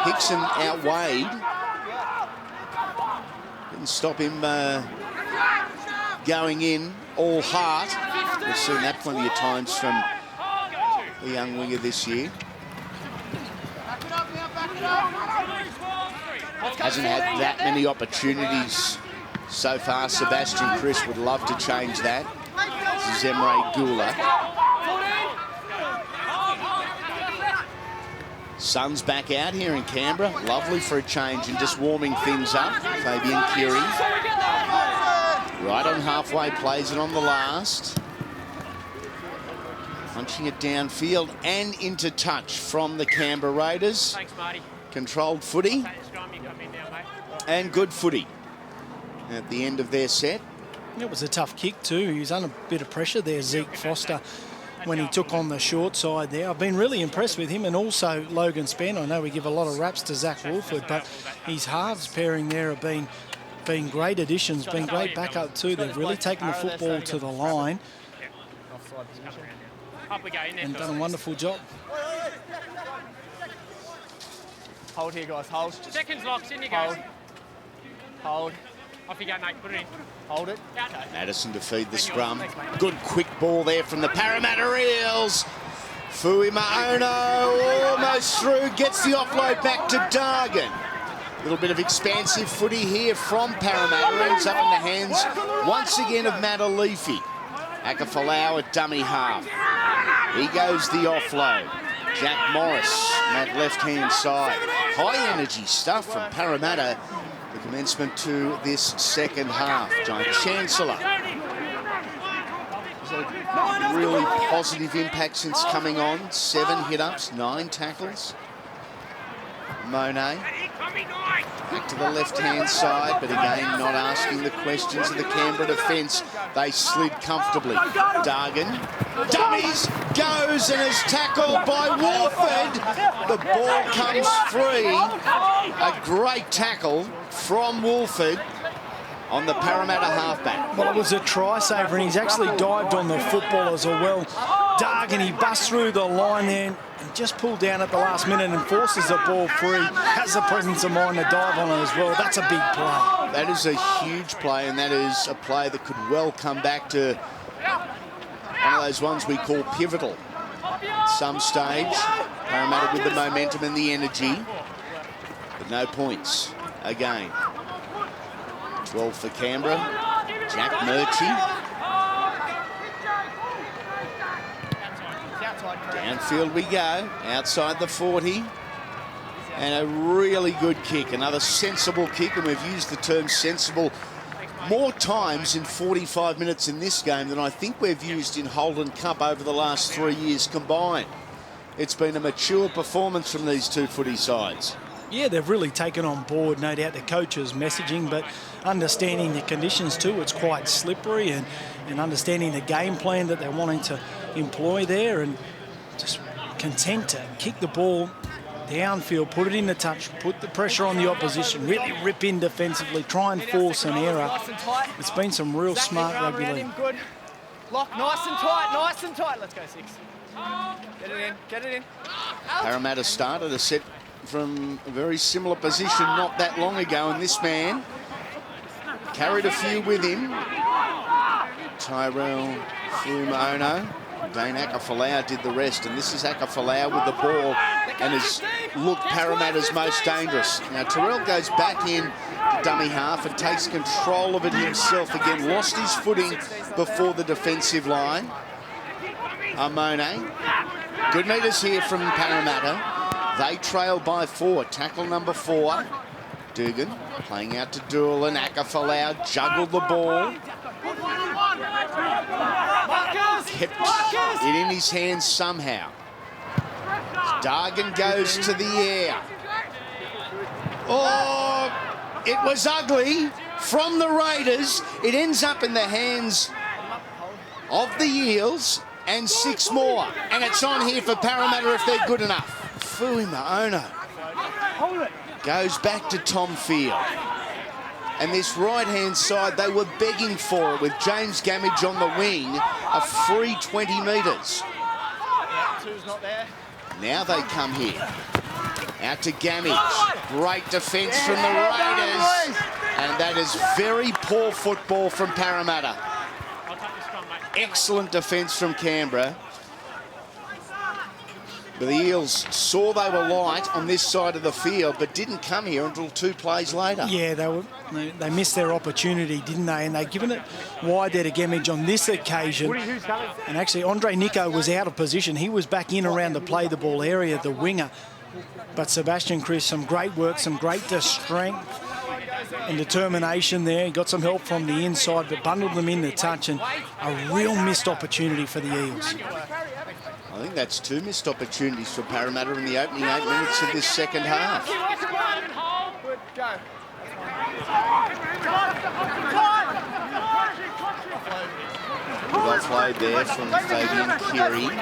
Hickson outweighed. Didn't stop him going in all heart. We've seen that plenty of times from the young winger this year. Hasn't had that many opportunities so far. Sebastian Chris would love to change that. This is Emre Gula. Sun's back out here in Canberra. Lovely for a change and just warming things up. Fabian Keary. Right on halfway, plays it on the last. Punching it downfield and into touch from the Canberra Raiders. Thanks, Marty. Controlled footy and good footy at the end of their set. It was a tough kick too. He was under a bit of pressure there, Zeke Foster, when he took on the short side there. I've been really impressed with him, and also Logan Spann. I know we give a lot of raps to Zach Wolford, but his halves pairing there have been great additions, been great backup too. They've really taken the football to the line and done a wonderful job. Hold here, guys. Hold. Seconds locks, in you go. Hold. Off you go, mate. Put it in. Hold it. Okay. Madison to feed the scrum. Good quick ball there from the Parramatta Eels. Fui Maono almost through, gets the offload back to Dargan. A little bit of expansive footy here from Parramatta. Ends up in the hands once again of Matalifi. Akafalau at dummy half. He goes the offload. Jack Morris on that left-hand side. High energy stuff from Parramatta. The commencement to this second half. John Chancellor. Really positive impact since coming on. 7 hit-ups, 9 tackles. Monet. Back to the left-hand side, but again, not asking the questions of the Canberra defence. They slid comfortably. Dargan, dummies, goes and is tackled by Wolford. The ball comes free. A great tackle from Wolford on the Parramatta halfback. Well, it was a try saver, and he's actually dived on the football as well. Dargan, he busts through the line there and just pulled down at the last minute and forces the ball free. Has the presence of mind to dive on it as well. That's a big play. That is a huge play, and that is a play that could well come back to one of those ones we call pivotal. At some stage, Parramatta with the momentum and the energy, but no points again. 12 for Canberra. Jack Murchie. Downfield we go, outside the 40. And a really good kick, another sensible kick, and we've used the term sensible more times in 45 minutes in this game than I think we've used in Holden Cup over the last 3 years combined. It's been a mature performance from these two footy sides. Yeah, they've really taken on board, no doubt, the coach's messaging, but understanding the conditions too. It's quite slippery, and understanding the game plan that they're wanting to employ there, and just content to kick the ball downfield, put it in the touch, put the pressure on the opposition, really rip in defensively, try and force an error. It's been some real smart rugby league. Good. Lock, nice and tight, nice and tight. Let's go, 6. Get it in, get it in. Parramatta started a set from a very similar position not that long ago, and this man carried a few with him. Tyrell Fuimaono. Dane Akafalau did the rest, and this is Akafalau with the ball and has looked Parramatta's most dangerous. Now Tyrell goes back in to dummy half and takes control of it himself again. Lost his footing before the defensive line. Amone. Good metres here from Parramatta. They trail by 4. Tackle number 4. Dugan playing out to Doolan. Akafalau juggled the ball. Kept it in his hands somehow. Dargan goes to the air. Oh, it was ugly from the Raiders. It ends up in the hands of the Eels and 6 more. And it's on here for Parramatta if they're good enough. Fuimaono goes back to Tom Field. And this right-hand side, they were begging for it with James Gamage on the wing, a free 20 metres. Yeah, 2's not there. Now they come here. Out to Gamage. Great defence from the Raiders. And that is very poor football from Parramatta. Excellent defence from Canberra. But the Eels saw they were light on this side of the field, but didn't come here until 2 plays later. Yeah, they missed their opportunity, didn't they? And they've given it wide there to Gamage on this occasion. And actually, Andre Nico was out of position. He was back in around the play the ball area, the winger. But Sebastian Chris, some great work, some great strength and determination there. He got some help from the inside, but bundled them in the touch, and a real missed opportunity for the Eels. I think that's 2 missed opportunities for Parramatta in the opening 8 minutes of this second half. Good, go. Good offload there from Fabian Keary. Made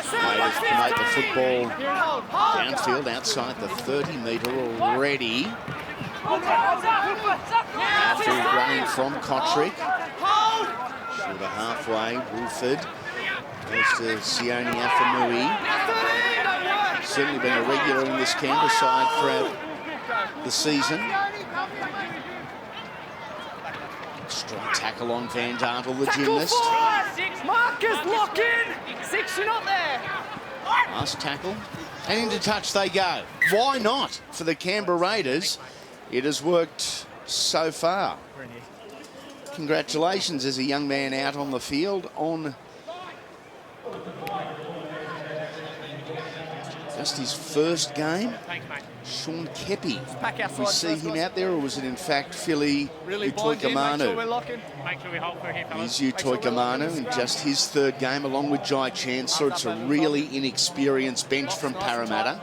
to promote the football downfield outside the 30-metre already. Outfield running from Kotrick. Shorter halfway, Woolford. Goes to Sione Afamui. Certainly been a regular in this Canberra side throughout the season. Strong tackle on Van Dartle, the gymnast. Marcus, lock in. 6, you're not there. Last tackle. And into touch they go. Why not for the Canberra Raiders? It has worked so far. Congratulations as a young man out on the field on just his first game. Sean Kepi. We see him out there, or was it in fact Philly Utoikamanu? He's Utoikamanu in just his 3rd game along with Jai Chancellor. It's a really inexperienced bench from Parramatta.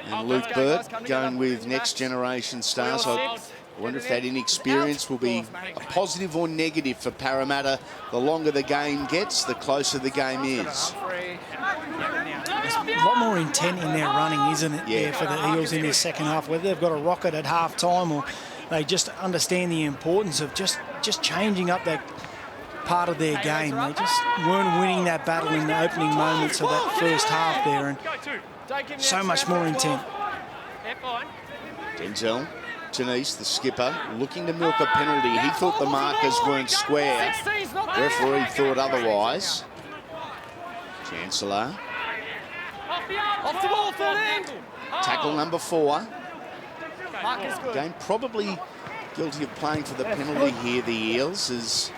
And Luke Burt going with next generation stars. I wonder if that inexperience will be a positive or negative for Parramatta. The longer the game gets, the closer the game is. There's a lot more intent in their running, isn't it, there for the Eels in their second half, whether they've got a rocket at half-time or they just understand the importance of just changing up that part of their game. They just weren't winning that battle in the opening moments of that first half there, and so much more intent. Denzel Tanise, the skipper, looking to milk a penalty. He thought the markers weren't square. Referee thought otherwise. Chancellor. Off the ball, 13. Tackle number 4. Again, probably guilty of playing for the penalty here, the Eels, as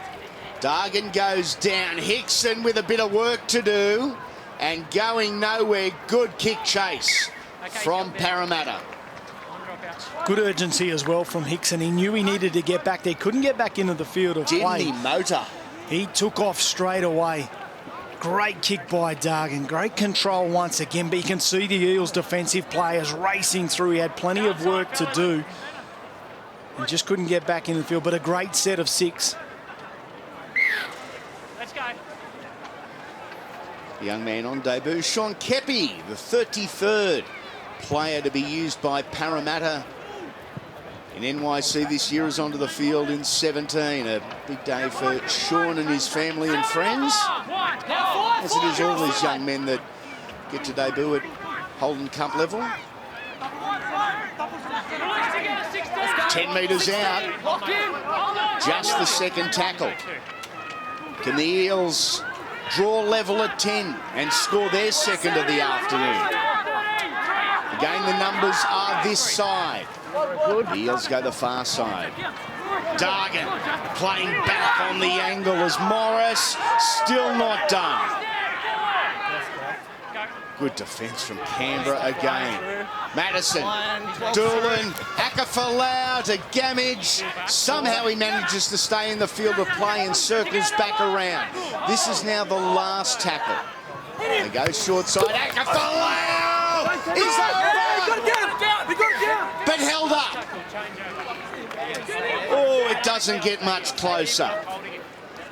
Dargan goes down. Hickson with a bit of work to do and going nowhere. Good kick chase from Parramatta. Good urgency as well from Hickson. He knew he needed to get back there. Couldn't get back into the field of play. Didn't he motor? He took off straight away. Great kick by Dargan. Great control once again. But you can see the Eels defensive players racing through. He had plenty of work to do and just couldn't get back in the field. But a great set of 6. Let's go. The young man on debut, Sean Kepi, the 33rd player to be used by Parramatta in NYC this year, is onto the field in 17. A big day for Sean and his family and friends, as it is all these young men that get to debut at Holden Cup level. 10 metres out, just the second tackle. Can the Eels draw level at 10 and score their second of the afternoon? Again, the numbers are this side. The Eels go the far side. Dargan playing back on the angle as Morris, still not done. Good defence from Canberra again. Madison, Doolan, Akafalau to Gamage. Somehow he manages to stay in the field of play and circles back around. This is now the last tackle. They go short side. Akafalau is over. But held up. Oh, it doesn't get much closer.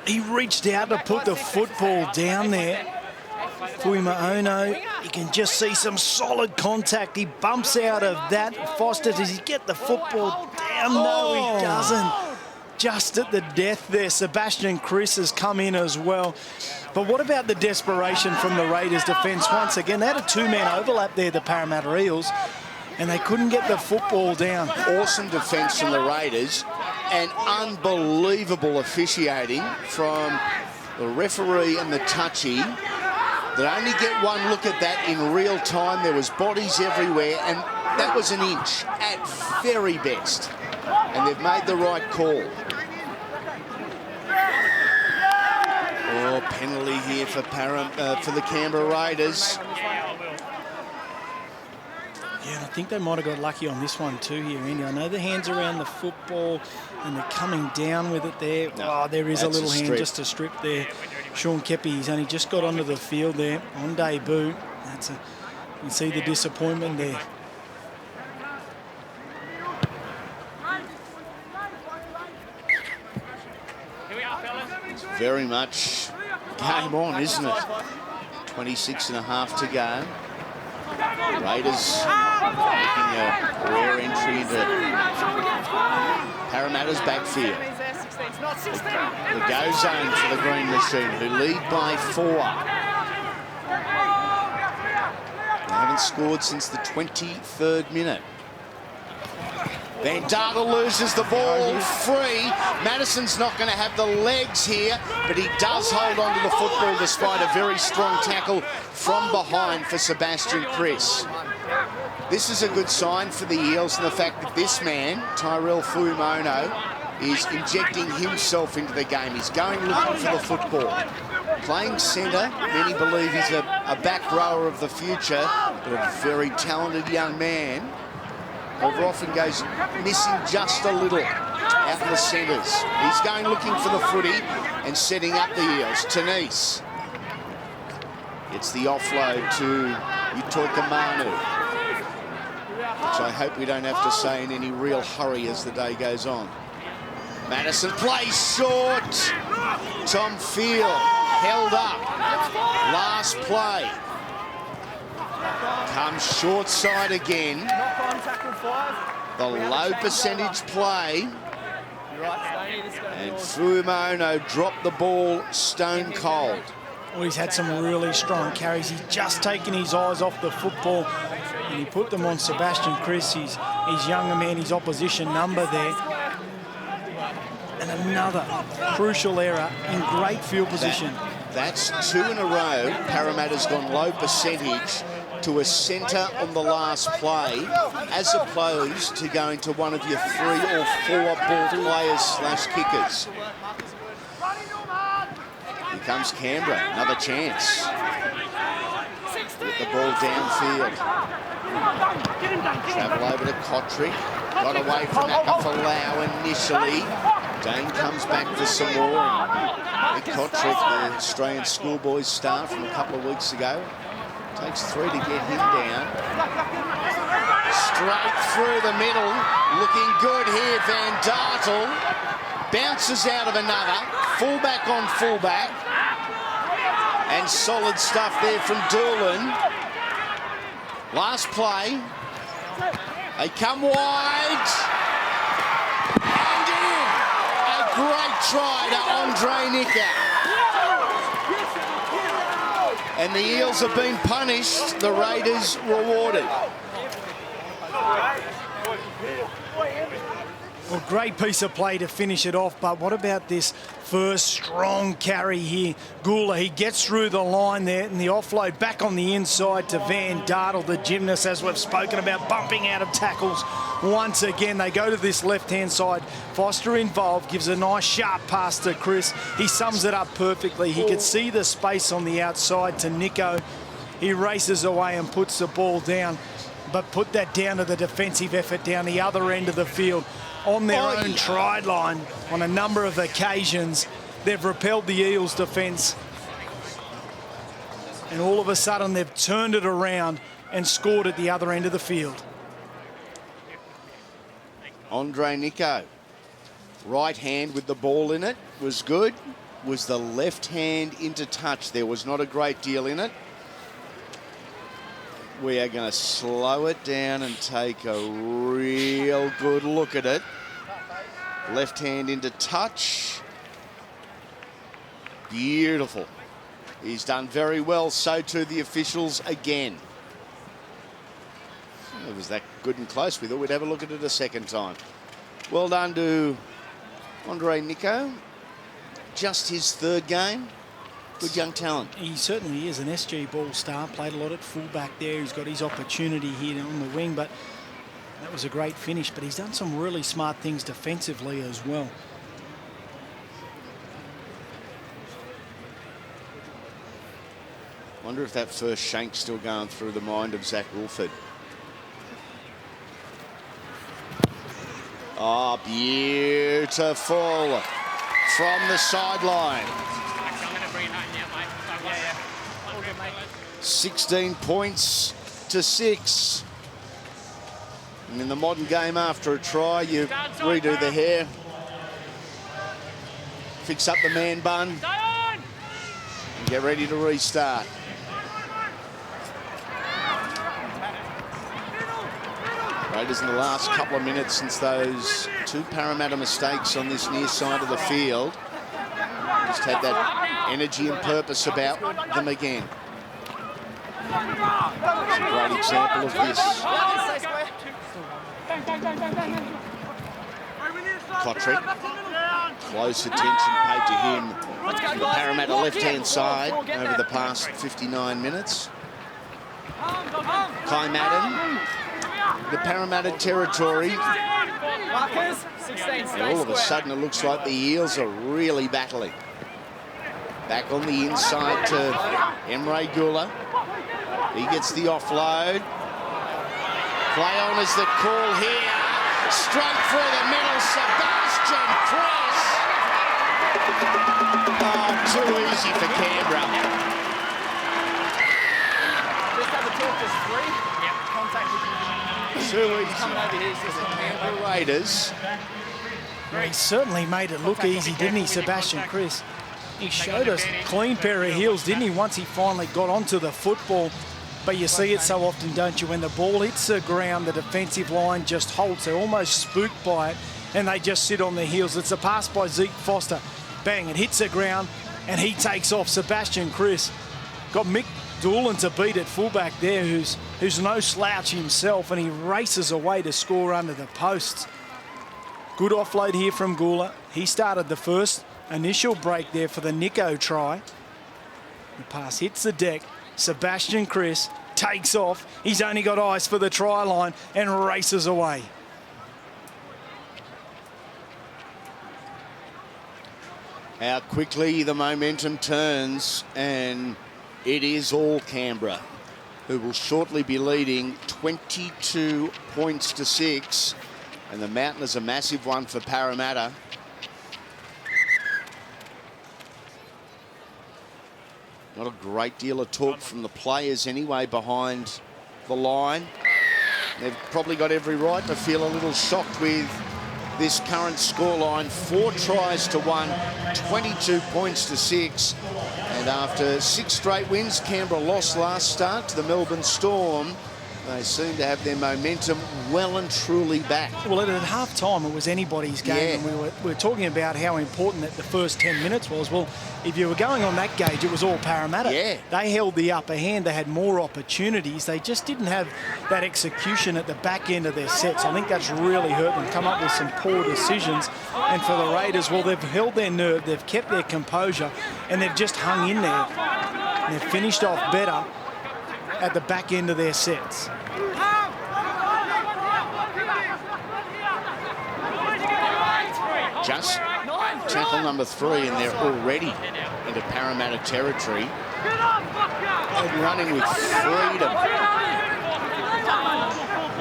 He reached out to put the football down there. Fuimaono, you can just see some solid contact. He bumps out of that. Foster, does he get the football down? No, he doesn't. Just at the death there. Sebastian Chris has come in as well. But what about the desperation from the Raiders defence? Once again, they had a two-man overlap there, the Parramatta Eels, and they couldn't get the football down. Awesome defence from the Raiders and unbelievable officiating from the referee and the touchy. They only get one look at that in real time. There was bodies everywhere, and that was an inch at very best. And they've made the right call. Oh, penalty here for the Canberra Raiders. Yeah, and I think they might have got lucky on this one too here, Andy. I know the hand's around the football and they're coming down with it there. No, there is a little hand, just a strip there. Sean Kepi, he's only just got onto the field there on debut. You can see the disappointment there. It's very much game on, isn't it? 26 and a half to go. Raiders making a rare entry into Parramatta's backfield. The go zone for the Green Machine, who lead by 4. They haven't scored since the 23rd minute. Van Dartle loses the ball free. Madison's not going to have the legs here, but he does hold on to the football despite a very strong tackle from behind for Sebastian Chris. This is a good sign for the Eels, and the fact that this man, Tyrell Fuimaono, is injecting himself into the game. He's going looking for the football. Playing centre, many believe he's a back rower of the future, but a very talented young man. However, often goes missing just a little out in the centres. He's going looking for the footy and setting up the Eels. Tanise. It's the offload to Utoikamanu, which I hope we don't have to say in any real hurry as the day goes on. Madison plays short. Tom Field held up. Last play. Comes short side again. The low percentage play. And Fuimaono dropped the ball stone cold. Well, he's had some really strong carries. He's just taken his eyes off the football and he put them on Sebastian Chris, his younger man, his opposition number there. And another crucial error in great field position. That's 2 in a row. Parramatta's gone low percentage to a centre on the last play, as opposed to going to one of your 3 or 4 ball players / kickers. Here comes Canberra, another chance. Get the ball downfield. Travel over to Kotrick. Got away from Akafalau initially. Dane comes back for some more. Nick Kotrick, the Australian schoolboys star from a couple of weeks ago. Takes 3 to get him down. Straight through the middle. Looking good here, Van Dartle. Bounces out of another. Fullback on fullback. And solid stuff there from Doolan. Last play. They come wide. And in. A great try to Andre Nicker. And the Eels have been punished, the Raiders rewarded. Well, great piece of play to finish it off, but what about this first strong carry here? Gula, he gets through the line there, and the offload back on the inside to Van Dartle, the gymnast, as we've spoken about, bumping out of tackles. Once again, they go to this left-hand side. Foster involved, gives a nice sharp pass to Chris. He sums it up perfectly. He could see the space on the outside to Nico. He races away and puts the ball down, but put that down to the defensive effort down the other end of the field. On their own try line on a number of occasions, they've repelled the Eels' defence. And all of a sudden, they've turned it around and scored at the other end of the field. Andre Nico, right hand with the ball in it, was good. was the left hand into touch. There was not a great deal in it. We are going to slow it down and take a real good look at it. Left hand into touch. Beautiful. He's done very well. So too the officials again. It was that good and close. We thought we'd have a look at it a second time. Well done to Andre Nico. Just his third game. Good young talent. He certainly is an SG ball star. Played a lot at fullback there. He's got his opportunity here on the wing, but that was a great finish. But he's done some really smart things defensively as well. Wonder if that first shank's still going through the mind of Zach Wolford. Oh, beautiful from the sideline. 16 points to 6. And in the modern game, after a try, you redo the hair, fix up the man bun, and get ready to restart. Raiders in the last couple of minutes since those 2 Parramatta mistakes on this near side of the field. Just had that energy and purpose about them again. It's a great example of this. Kotrick, close attention paid to him to the Parramatta left-hand side over the past 59 minutes. Kai Madden, the Parramatta territory. And all of a sudden it looks like the Eels are really battling. Back on the inside to Emre Gula. He gets the offload. Play on is the call here. Straight through the middle, Sebastian Chris. Oh, too easy for Canberra. Too easy for the Raiders. Well, he certainly made it look easy, didn't he, Sebastian Chris? He showed us a clean pair of heels, didn't he, once he finally got onto the football. But you see it so often, don't you? When the ball hits the ground, the defensive line just halts. They're almost spooked by it, and they just sit on their heels. It's a pass by Zeke Foster. Bang, it hits the ground, and he takes off. Sebastian Chris got Mick Doolan to beat at fullback there, who's no slouch himself, and he races away to score under the posts. Good offload here from Gula. He started the first initial break there for the Nico try. The pass hits the deck. Sebastian Chris takes off. He's only got eyes for the try line and races away. How quickly the momentum turns, and it is all Canberra, who will shortly be leading 22 points to 6. And the mountain is a massive one for Parramatta. Not a great deal of talk from the players anyway behind the line. They've probably got every right to feel a little shocked with this current scoreline. 4 tries to 1, 22 points to 6. And after 6 straight wins, Canberra lost last start to the Melbourne Storm. They seem to have their momentum well and truly back. Well, at half-time, it was anybody's game. Yeah. And we were talking about how important that the first 10 minutes was. Well, if you were going on that gauge, it was all Parramatta. Yeah. They held the upper hand. They had more opportunities. They just didn't have that execution at the back end of their sets. I think that's really hurt them, come up with some poor decisions. And for the Raiders, well, they've held their nerve, they've kept their composure, and they've just hung in there. And they've finished off better at the back end of their sets. Just tackle number 3, and they're already into Parramatta territory. And running with freedom.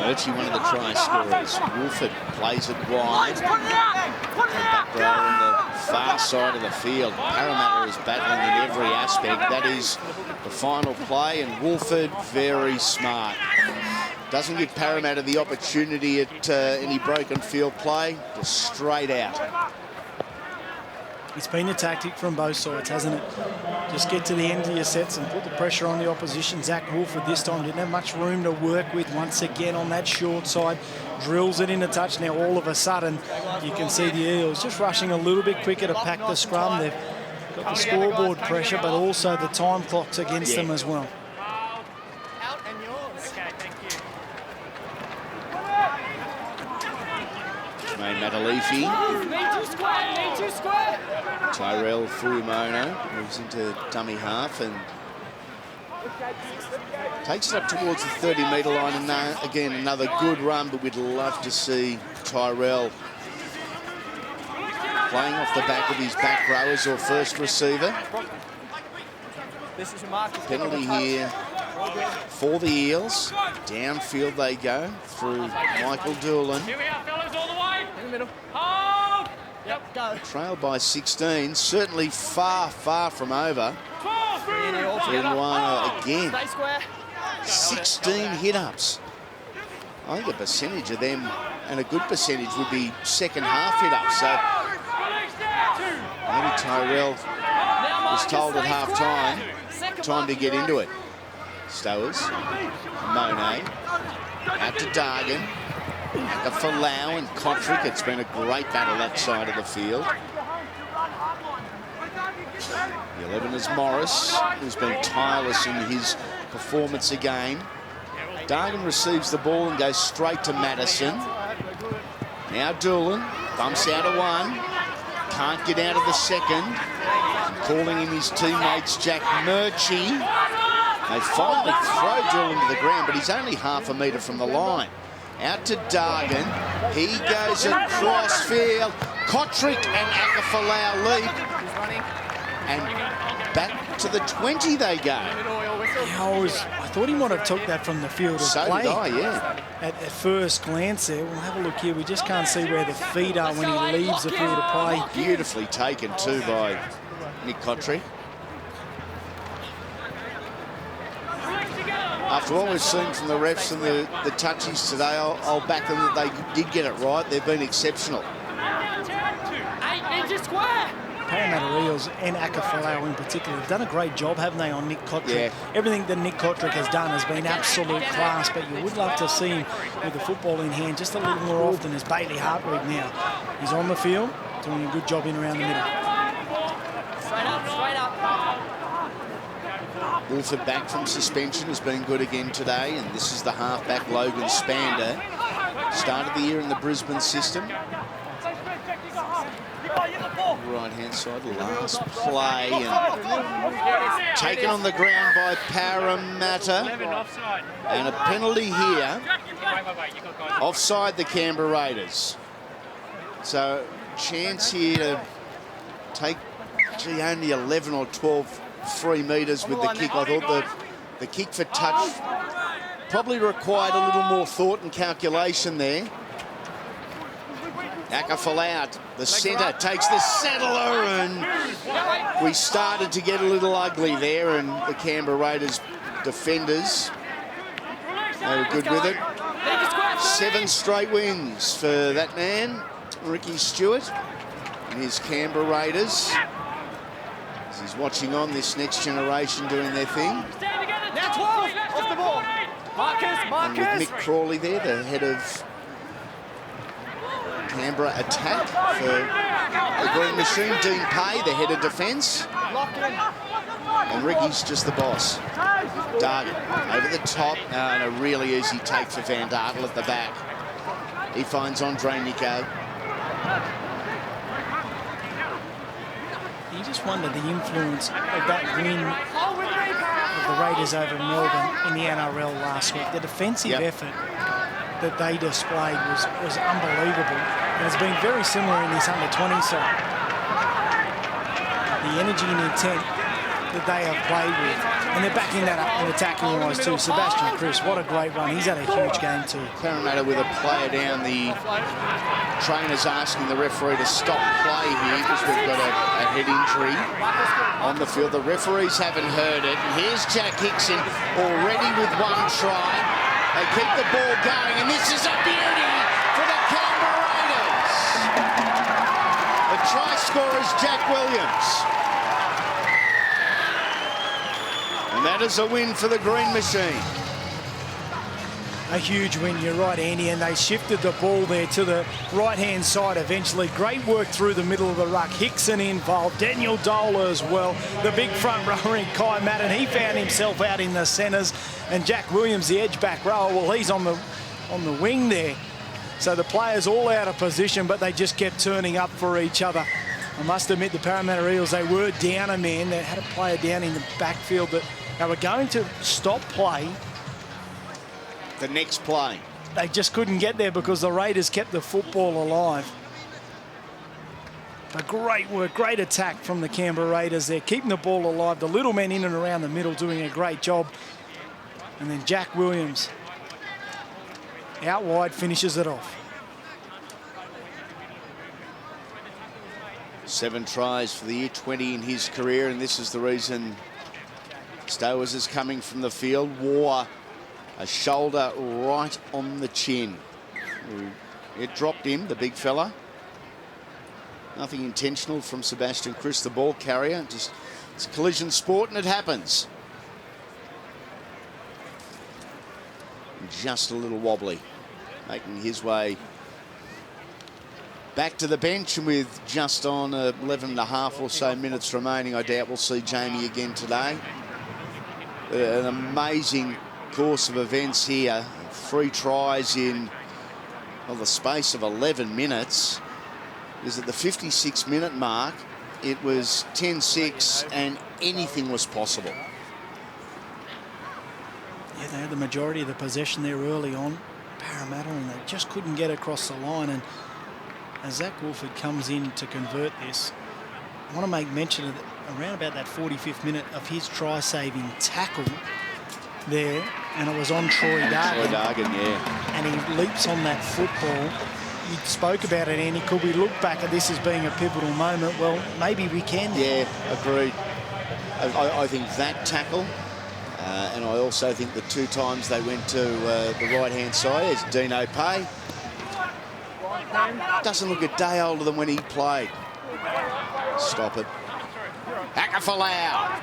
Actually, one of the try scorers. Wolford plays it wide. Back row on the far side of the field. Parramatta is battling in every aspect. That is the final play, and Wolford very smart. Doesn't give Parramatta the opportunity at any broken field play, just straight out. It's been a tactic from both sides, hasn't it? Just get to the end of your sets and put the pressure on the opposition. Zach Wolford this time didn't have much room to work with once again on that short side. Drills it in a touch. Now all of a sudden you can see the Eels just rushing a little bit quicker to pack the scrum. They've got the scoreboard pressure, but also the time clock's against them as well. Out and yours. Okay, thank you. Jermaine Matalifi. Need to square, need to square. Tyrell Fuimono moves into dummy half and takes it up towards the 30-metre line. And again, another good run, but we'd love to see Tyrell playing off the back of his back rowers or first receiver. This is your mark. Penalty here for the Eels. Downfield they go through Michael Doolan. Here we are, fellas, all the way. In the middle. Hold. Yep, go. Trailed by 16, certainly far, far from over. In it all together. Fuimono again. Stay square. 16 hit-ups. I think a percentage of them, and a good percentage, would be second half hit-ups. So maybe Tyrell was told at half-time, time to get into it. Stowers, Monet, out to Dargan, for Lau and Kotrick. It's been a great battle that side of the field. The 11 is Morris, who's been tireless in his performance again. Dargan receives the ball and goes straight to Madison. Now Doolan bumps out of one. Can't get out of the second. Calling in his teammates Jack Murchie. They finally throw Doolan to the ground, but he's only half a metre from the line. Out to Dargan. He goes across field. Kotrick and Akafalau lead. And back to the 20 they go. Yeah, I thought he might have took that from the field of So play. did I, yeah. At first glance there, we'll have a look here. We just can't see where the feet are when he leaves the field of play. Beautifully taken too by Nick Kotrick. After what we've seen from the refs and the touchies today, I'll back them that they did get it right. They've been exceptional. 8 inches square. Parramatta Eels and Akafalau in particular have done a great job, haven't they, on Nick Kotrick? Yeah. Everything that Nick Kotrick has done has been absolute class, but you would love to see him with the football in hand just a little more often as Bailey Hartwig now. He's on the field, doing a good job in around the middle. Straight up, straight up. Wolford back from suspension has been good again today, and this is the halfback Logan Spander. Started the year in the Brisbane system. Right-hand side, last play, and taken on the ground by Parramatta. 11 offside. And a penalty here, Wait, you got guys. offside the Canberra Raiders. So, chance here to take, only 11 or 12 free metres with the kick. I thought the kick for touch probably required a little more thought and calculation there. Akafalau, the centre, takes the settler, and we started to get a little ugly there, and the Canberra Raiders defenders, they were good with it. 7 straight wins for that man, Ricky Stewart, and his Canberra Raiders. As he's watching on this next generation doing their thing. Now 12, off the ball. Marcus, And with Marcus. Mick Crawley there, the head of Canberra attack for the Green Machine. Dean Pay, the head of defence. Lock in. And Ricky's just the boss. Dargan over the top, and a really easy take for Van Dartel at the back. He finds Andre Nico. You just wonder the influence of that win of the Raiders over Melbourne in the NRL last week. The defensive effort that they displayed was unbelievable, and it's been very similar in this under-20 side. The energy and intent that they have played with, and they're backing that up in attacking wise too. Sebastian Chris, what a great run. He's had a huge game too. Parramatta with a player down. The trainer's asking the referee to stop play here because we've got a head injury on the field. The referees haven't heard it. And here's Jack Hickson already with 1 try. They keep the ball going, and this is a beauty for the Canberra Raiders. The try scorer is Jack Williams. And that is a win for the Green Machine. A huge win, you're right, Andy, and they shifted the ball there to the right-hand side eventually. Great work through the middle of the ruck. Hickson involved, Daniel Dola as well. The big front rower in Kai Madden, he found himself out in the centres. And Jack Williams, the edge-back rower, well, he's on the wing there. So the players all out of position, but they just kept turning up for each other. I must admit, the Parramatta Eels, they were down a man. They had a player down in the backfield that they were going to stop play. The next play. They just couldn't get there because the Raiders kept the football alive. But great work, great attack from the Canberra Raiders there, keeping the ball alive. The little men in and around the middle doing a great job. And then Jack Williams, out wide, finishes it off. 7 tries for the U20 in his career, and this is the reason Stowers is coming from the field. Wore a shoulder right on the chin. It dropped him, the big fella. Nothing intentional from Sebastian Chris, the ball carrier. Just, it's a collision sport and it happens. Just a little wobbly, making his way back to the bench, and with just on 11 and a half or so minutes remaining, I doubt we'll see Jamie again today. An amazing course of events here. 3 tries in, well, the space of 11 minutes. Is at the 56-minute mark. It was 10-6 and anything was possible. Yeah, they had the majority of the possession there early on, Parramatta, and they just couldn't get across the line. And as Zach Wolford comes in to convert this, I want to make mention of around about that 45th minute of his try-saving tackle there, and it was on Troy Dargan. Troy Dargan, yeah. And he leaps on that football. You spoke about it, Andy. Could we look back at this as being a pivotal moment? Well, maybe we can. Yeah, agreed. I think that tackle, and I also think the 2 times they went to the right-hand side, as Dino Pay, doesn't look a day older than when he played. Stop it. Akafalau.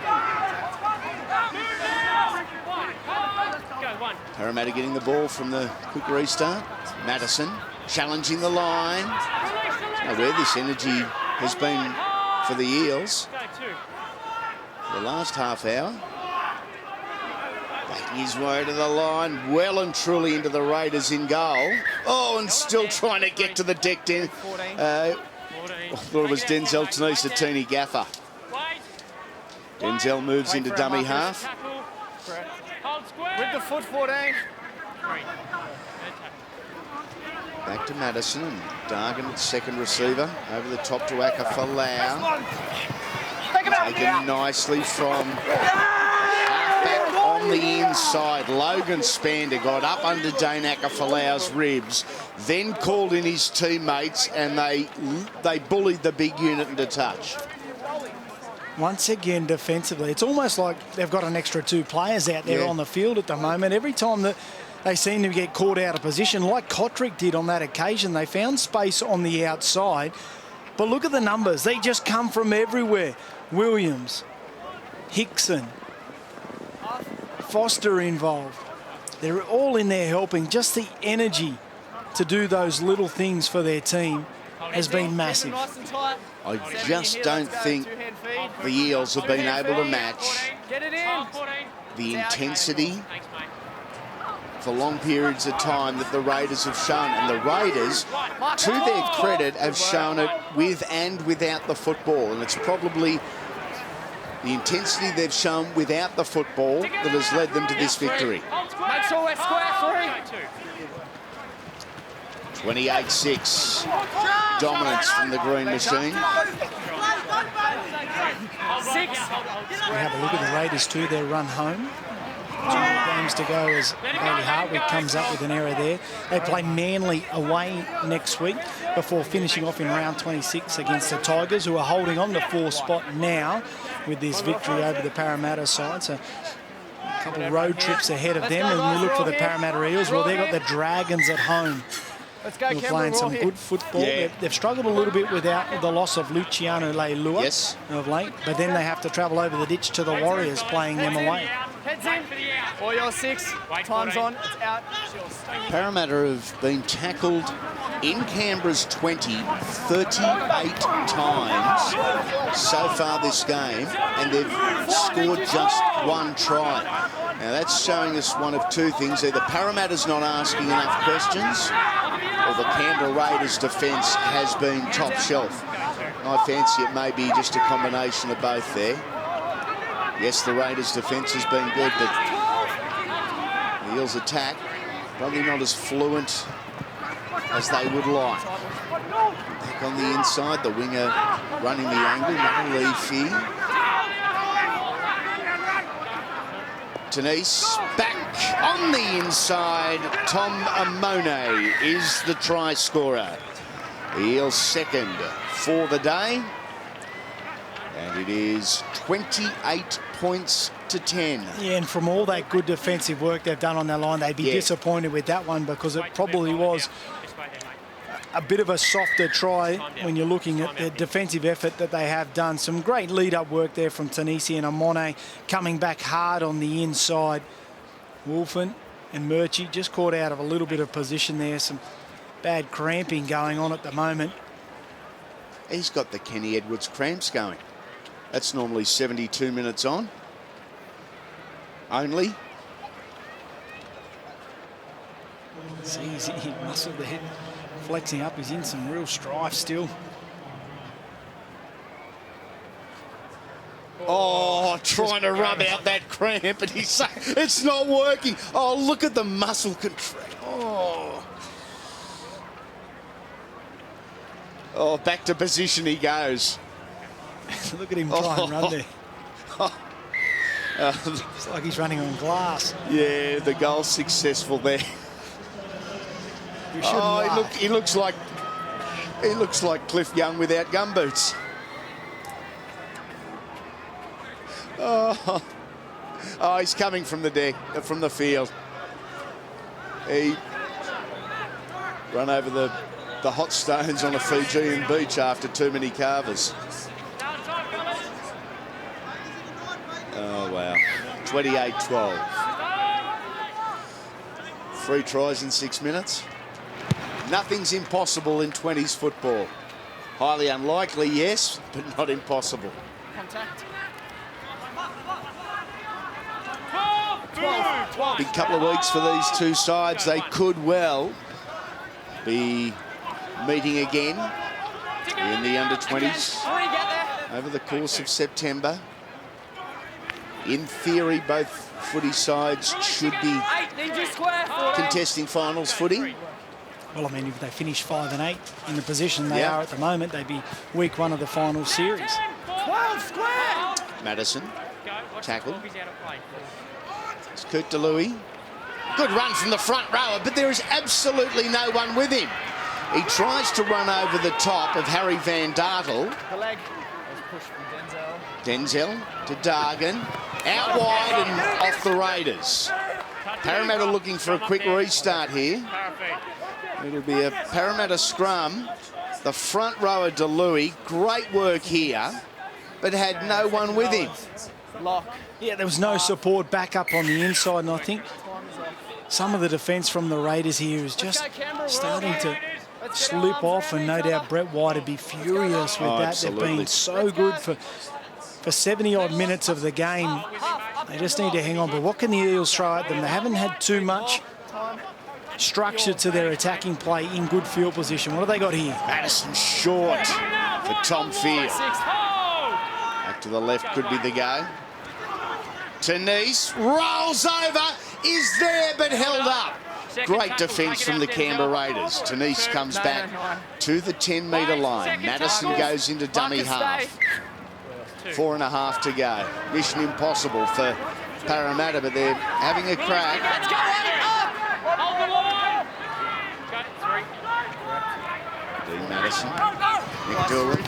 Parramatta getting the ball from the quick restart. Madison challenging the line. I know where this energy has been for the Eels the last half hour. Making his way to the line, well and truly into the Raiders in goal. Oh, and still trying to get to the deck. I thought it was Denzel Tanusatini Gaffer. Denzel moves into dummy half. With the foot, 14. Back to Madison, and Dargan at second receiver. Over the top to Akafalau. Taken nicely from halfback on the inside. Logan Spander got up under Dane Akafalau's ribs, then called in his teammates, and they bullied the big unit into touch. Once again, defensively, it's almost like they've got an extra 2 players out there on the field at the moment. Every time that they seem to get caught out of position, like Kotrick did on that occasion, they found space on the outside. But look at the numbers. They just come from everywhere. Williams, Hickson, Foster involved. They're all in there helping. Just the energy to do those little things for their team has been massive. I just don't think the Eels have been able to match the intensity for long periods of time that the Raiders have shown. And the Raiders, to their credit, have shown it with and without the football. And it's probably the intensity they've shown without the football that has led them to this victory. Make sure we're square, 28-6. Dominance from the Green Machine. 6. We have a look at the Raiders too, their run home. 2 games to go as Bailey Hartwick comes up with an error there. They play Manly away next week before finishing off in round 26 against the Tigers, who are holding on to 4th spot now with this victory over the Parramatta side. So a couple of road trips ahead of them. And we look for the Parramatta Eels. Well, they've got the Dragons at home Let's go, who are Campbell, playing we're all some here. good football. Yeah. They've struggled a little bit without the loss of Luciano Leilua Yes. of late, but then they have to travel over the ditch to the Warriors, playing them away. Heads in. All yours, 6. Time's on. It's out. Parramatta have been tackled in Canberra's 20 38 times so far this game, and they've scored just 1 try. Now that's showing us one of 2 things. Either Parramatta's not asking enough questions, or the Canberra Raiders' defence has been top shelf. I fancy it may be just a combination of both there. Yes, the Raiders' defence has been good, but the Eels' attack probably not as fluent as they would like. Back on the inside, the winger running the angle, not a leave here. Denise back on the inside. Tom Amone is the try scorer. The Eels' second for the day. And it is 28 points to 10. Yeah, and from all that good defensive work they've done on their line, they'd be disappointed with that one, because it probably was a bit of a softer try when you're looking at the defensive effort that they have done. Some great lead-up work there from Tanisi and Amone, coming back hard on the inside. Wolfen and Murchie just caught out of a little bit of position there. Some bad cramping going on at the moment. He's got the Kenny Edwards cramps going. That's normally 72 minutes on. Only. See, he muscled the head, flexing up. He's in some real strife still. Oh, trying to rub out that cramp, and he's saying it's not working. Oh, look at the muscle contract. Oh, back to position he goes. Look at him try and run there. It's like he's running on glass. Yeah, the goal's successful there. He looks like Cliff Young without gumboots. Oh, he's coming from the deck, from the field. He run over the hot stones on a Fijian beach after too many carvers. Oh, wow. 28-12. 3 tries in 6 minutes. Nothing's impossible in 20s football. Highly unlikely, yes, but not impossible. Contact. Big couple of weeks for these two sides. They could well be meeting again in the under-20s over the course of September. In theory, both footy sides should be contesting finals footy. Well, I mean, if they finish 5 and 8 in the position they are at the moment, they'd be week 1 of the final series. 12 square. Madison, tackle. It's Kurt DeLuey. Good run from the front rower, but there is absolutely no one with him. He tries to run over the top of Harry Van Dartel. The leg was pushed from Denzel to Dargan. Out wide and off the Raiders. Parramatta looking for a quick restart here. It'll be a Parramatta scrum. The front rower, DeLuey, great work here, but had no one with him. Lock. Yeah, there was no support back up on the inside, and I think some of the defence from the Raiders here is just starting to slip off, and no doubt Brett White would be furious with that. Absolutely. They've been so good for 70-odd minutes of the game. They just need to hang on. But what can the Eels throw at them? They haven't had too much structure to their attacking play in good field position. What have they got here? Madison short for Tom Fear. Back to the left could be the go. Tanise rolls over, is there but held up. Great defence from the Canberra Raiders. Tanise comes back to the 10-metre line. Madison goes into dummy half. 4.5 to go. Mission impossible for Parramatta, but they're having a crack. Dean Madison, Nick Dilron.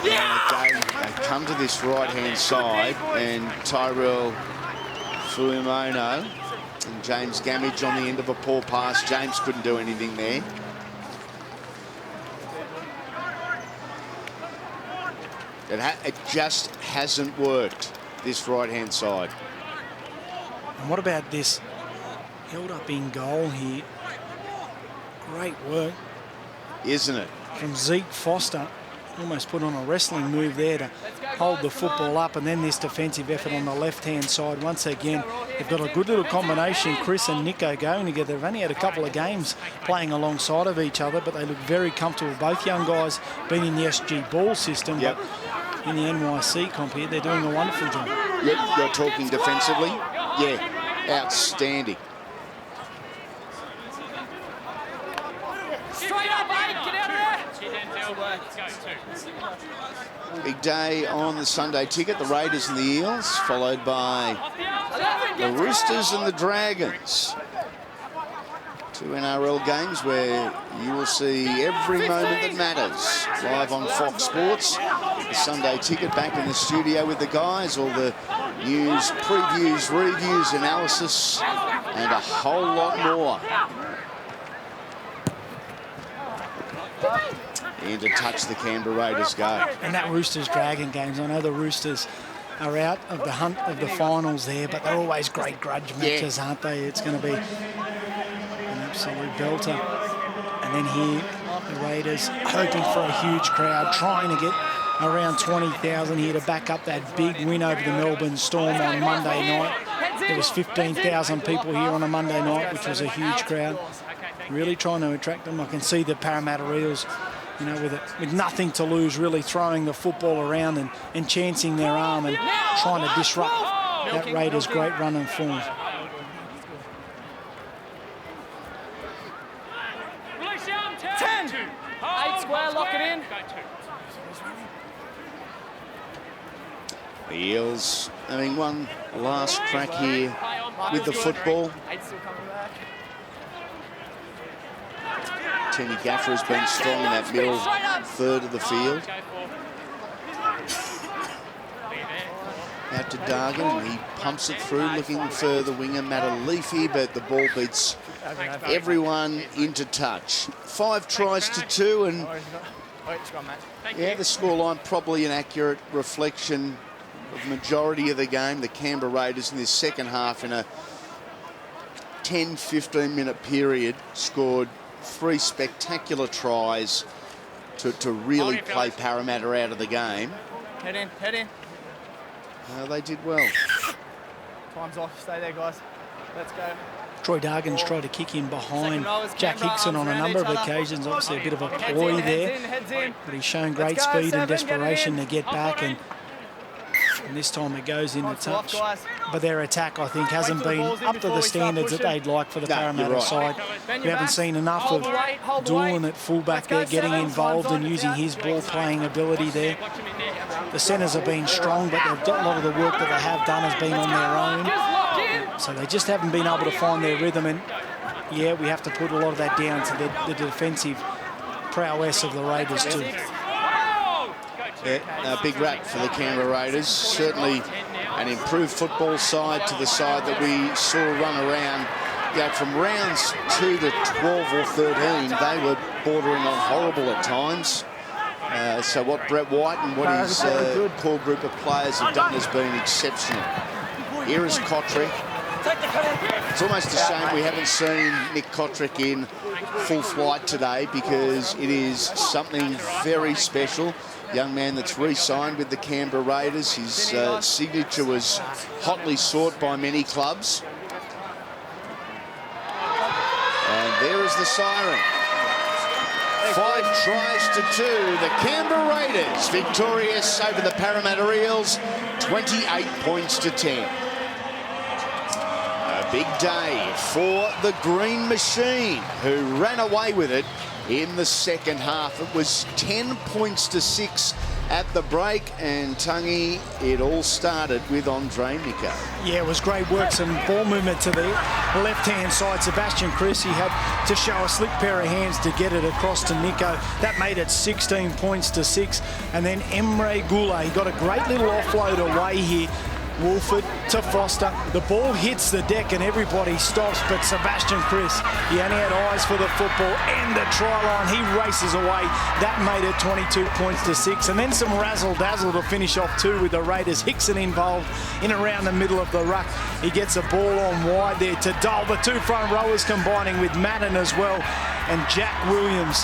They come to this right-hand side, and Tyrell Fuimono And James Gamage on the end of a poor pass. James couldn't do anything there. It just hasn't worked, this right-hand side. And what about this? Held up in goal here. Great work. Isn't it? From Zeke Foster. Almost put on a wrestling move there to hold the football up, and then this defensive effort on the left-hand side. Once again, they've got a good little combination, Chris and Nico going together. They've only had a couple of games playing alongside of each other, but they look very comfortable. Both young guys been in the SG ball system, but in the NYC comp here, they're doing a wonderful job. You're talking defensively? Yeah, outstanding. Straight up, mate. Get out of there. Big day on the Sunday ticket. The Raiders and the Eels, followed by the Roosters and the Dragons. 2 NRL games where you will see every moment that matters. Live on Fox Sports. The Sunday ticket back in the studio with the guys. All the news, previews, reviews, analysis, and a whole lot more. In to touch the Canberra Raiders go. And that Roosters-Dragon games, I know the Roosters are out of the hunt of the finals there, but they're always great grudge matches, aren't they? It's going to be an absolute belter. And then here, the Raiders hoping for a huge crowd, trying to get around 20,000 here to back up that big win over the Melbourne Storm on Monday night. There was 15,000 people here on a Monday night, which was a huge crowd. Really trying to attract them. I can see the Parramatta Eels, you know, with nothing to lose, really throwing the football around and chancing their arm and trying to disrupt that Raiders' great run and form. Square, lock it in. The Eels having one last crack here with the football. Tenny Gaffer has been strong in that middle third of the field. Out to Dargan, and he pumps it through, looking for the winger, Matalefi, but the ball beats everyone into touch. 5 tries to 2, and yeah, the scoreline probably an accurate reflection of the majority of the game. The Canberra Raiders in this second half, in a 10-15 minute period, scored 3 spectacular tries to really play Parramatta out of the game. Head in, head in. They did well. Time's off. Stay there, guys. Let's go. Troy Dargan's tried to kick in behind Jack Hickson on a number of occasions. Obviously a bit of a ploy there, but he's shown great speed and desperation to get back, and this time it goes into touch. But their attack, I think, hasn't been up to the standards that they'd like for the Parramatta side. We haven't seen enough of Doolan at fullback there, getting involved and using his ball-playing ability there. The centres have been strong, but a lot of the work that they have done has been on their own. So they just haven't been able to find their rhythm. And, yeah, we have to put a lot of that down to the defensive prowess of the Raiders too. Yeah, a big rap for the Canberra Raiders. Certainly an improved football side to the side that we saw run around. You know, from rounds 2 to 12 or 13, they were bordering on horrible at times. So what Brett White and what his core group of players have done has been exceptional. Here is Kotrick. It's almost a shame we haven't seen Nick Kotrick in full flight today, because it is something very special. Young man that's re-signed with the Canberra Raiders. His signature was hotly sought by many clubs. And there is the siren. 5 tries to 2. The Canberra Raiders victorious over the Parramatta Eels, 28 points to 10. A big day for the Green Machine, who ran away with it in the second half. It was 10 points to 6 at the break, and Tungy, it all started with Andre Nico. Yeah, it was great work. Some ball movement to the left-hand side. Sebastian Chris, he had to show a slick pair of hands to get it across to Nico. That made it 16 points to 6. And then Emre Goulet, he got a great little offload away here Wolford to Foster. The ball hits the deck and everybody stops, but Sebastian Chris, he only had eyes for the football and the try line. He races away. That made it 22 points to 6. And then some razzle-dazzle to finish off 2 with the Raiders. Hickson involved in around the middle of the ruck. He gets a ball on wide there to Dole. The 2 front rowers combining with Madden as well. And Jack Williams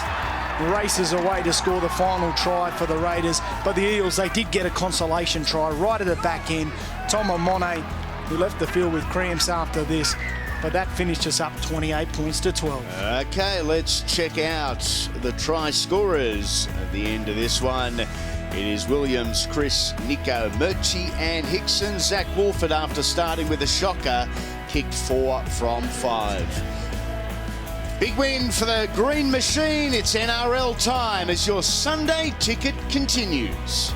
races away to score the final try for the Raiders. But the Eels, they did get a consolation try right at the back end. Tom Amone, who left the field with cramps after this, but that finished us up 28 points to 12. Okay, let's check out the try scorers at the end of this one. It is Williams, Chris, Nico, Murchie and Hickson. Zach Wolford, after starting with a shocker, kicked 4 from 5. Big win for the Green Machine. It's NRL time as your Sunday ticket continues.